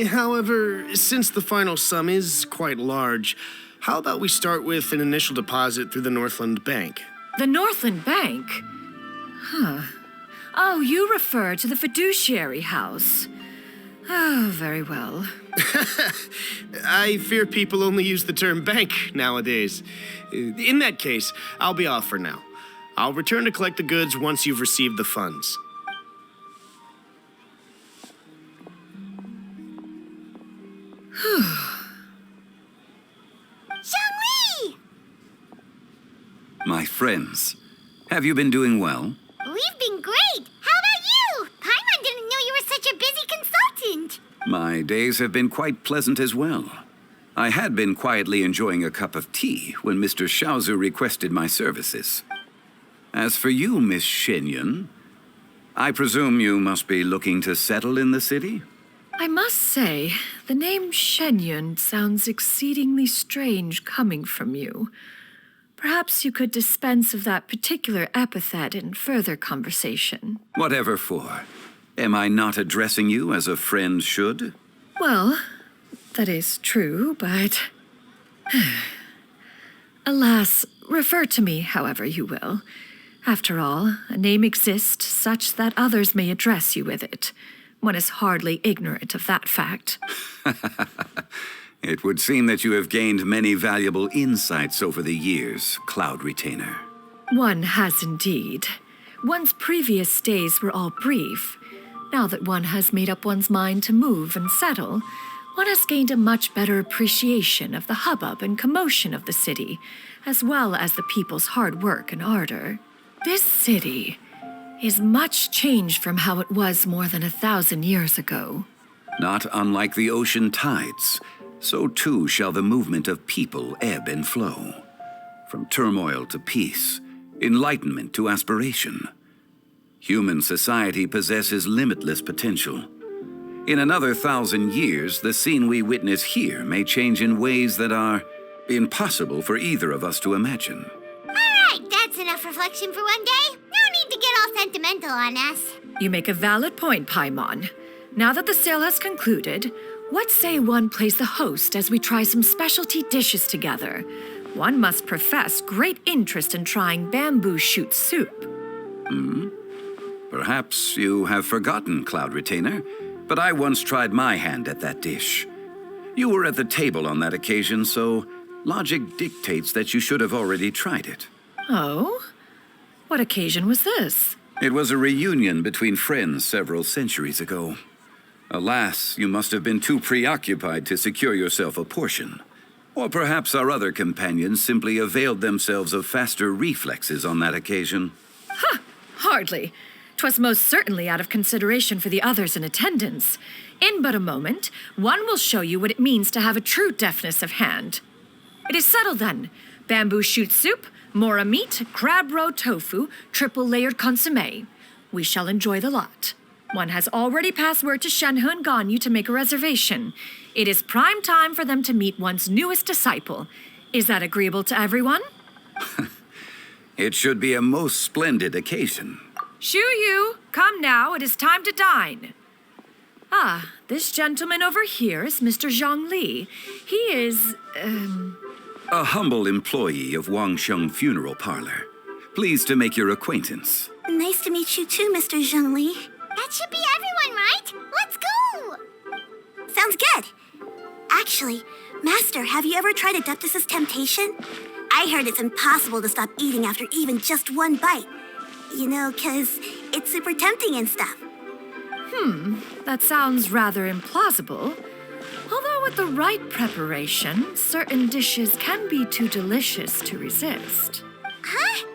However, since the final sum is quite large, how about we start with an initial deposit through the Northland Bank? The Northland Bank? Oh, you refer to the fiduciary house. Oh, very well. I fear people only use the term bank nowadays. In that case, I'll be off for now. I'll return to collect the goods once you've received the funds. Zhongli! My friends, have you been doing well? We've been great. How about you? Paimon didn't know you were such a busy consultant. My days have been quite pleasant as well. I had been quietly enjoying a cup of tea when Mr. Xiaozu requested my services. As for you, Miss Xianyun, I presume you must be looking to settle in the city? I must say, the name Xianyun sounds exceedingly strange coming from you. Perhaps you could dispense of that particular epithet in further conversation. Whatever for. Am I not addressing you as a friend should? Well, that is true, but... Alas, refer to me however you will. After all, a name exists such that others may address you with it. One is hardly ignorant of that fact. It would seem that you have gained many valuable insights over the years, Cloud Retainer. One has indeed. One's previous stays were all brief. Now that one has made up one's mind to move and settle, one has gained a much better appreciation of the hubbub and commotion of the city, as well as the people's hard work and ardor. This city is much changed from how it was more than 1,000 years ago. Not unlike the ocean tides, so too shall the movement of people ebb and flow. From turmoil to peace, enlightenment to aspiration. Human society possesses limitless potential. In another 1,000 years, the scene we witness here may change in ways that are impossible for either of us to imagine. All right, that's enough reflection for one day. No need to get all sentimental on us. You make a valid point, Paimon. Now that the sale has concluded, what say one plays the host as we try some specialty dishes together? One must profess great interest in trying bamboo shoot soup. Perhaps you have forgotten, Cloud Retainer, but I once tried my hand at that dish. You were at the table on that occasion, so logic dictates that you should have already tried it. Oh? What occasion was this? It was a reunion between friends several centuries ago. Alas, you must have been too preoccupied to secure yourself a portion. Or perhaps our other companions simply availed themselves of faster reflexes on that occasion. Ha! Hardly. 'Twas most certainly out of consideration for the others in attendance. In but a moment, one will show you what it means to have a true deftness of hand. It is settled then. Bamboo shoot soup, mora meat, crab roe tofu, triple-layered consommé. We shall enjoy the lot. One has already passed word to Xianyun and Ganyu to make a reservation. It is prime time for them to meet one's newest disciple. Is that agreeable to everyone? It should be a most splendid occasion. Shu Yu, come now, it is time to dine. Ah, this gentleman over here is Mr. Zhongli. He is, A humble employee of Wangsheng Funeral Parlor. Pleased to make your acquaintance. Nice to meet you too, Mr. Zhongli. That should be everyone, right? Let's go! Sounds good. Actually, Master, have you ever tried Adeptus' temptation? I heard it's impossible to stop eating after even just one bite. You know, 'cause it's super tempting and stuff. That sounds rather implausible. Although with the right preparation, certain dishes can be too delicious to resist. Huh?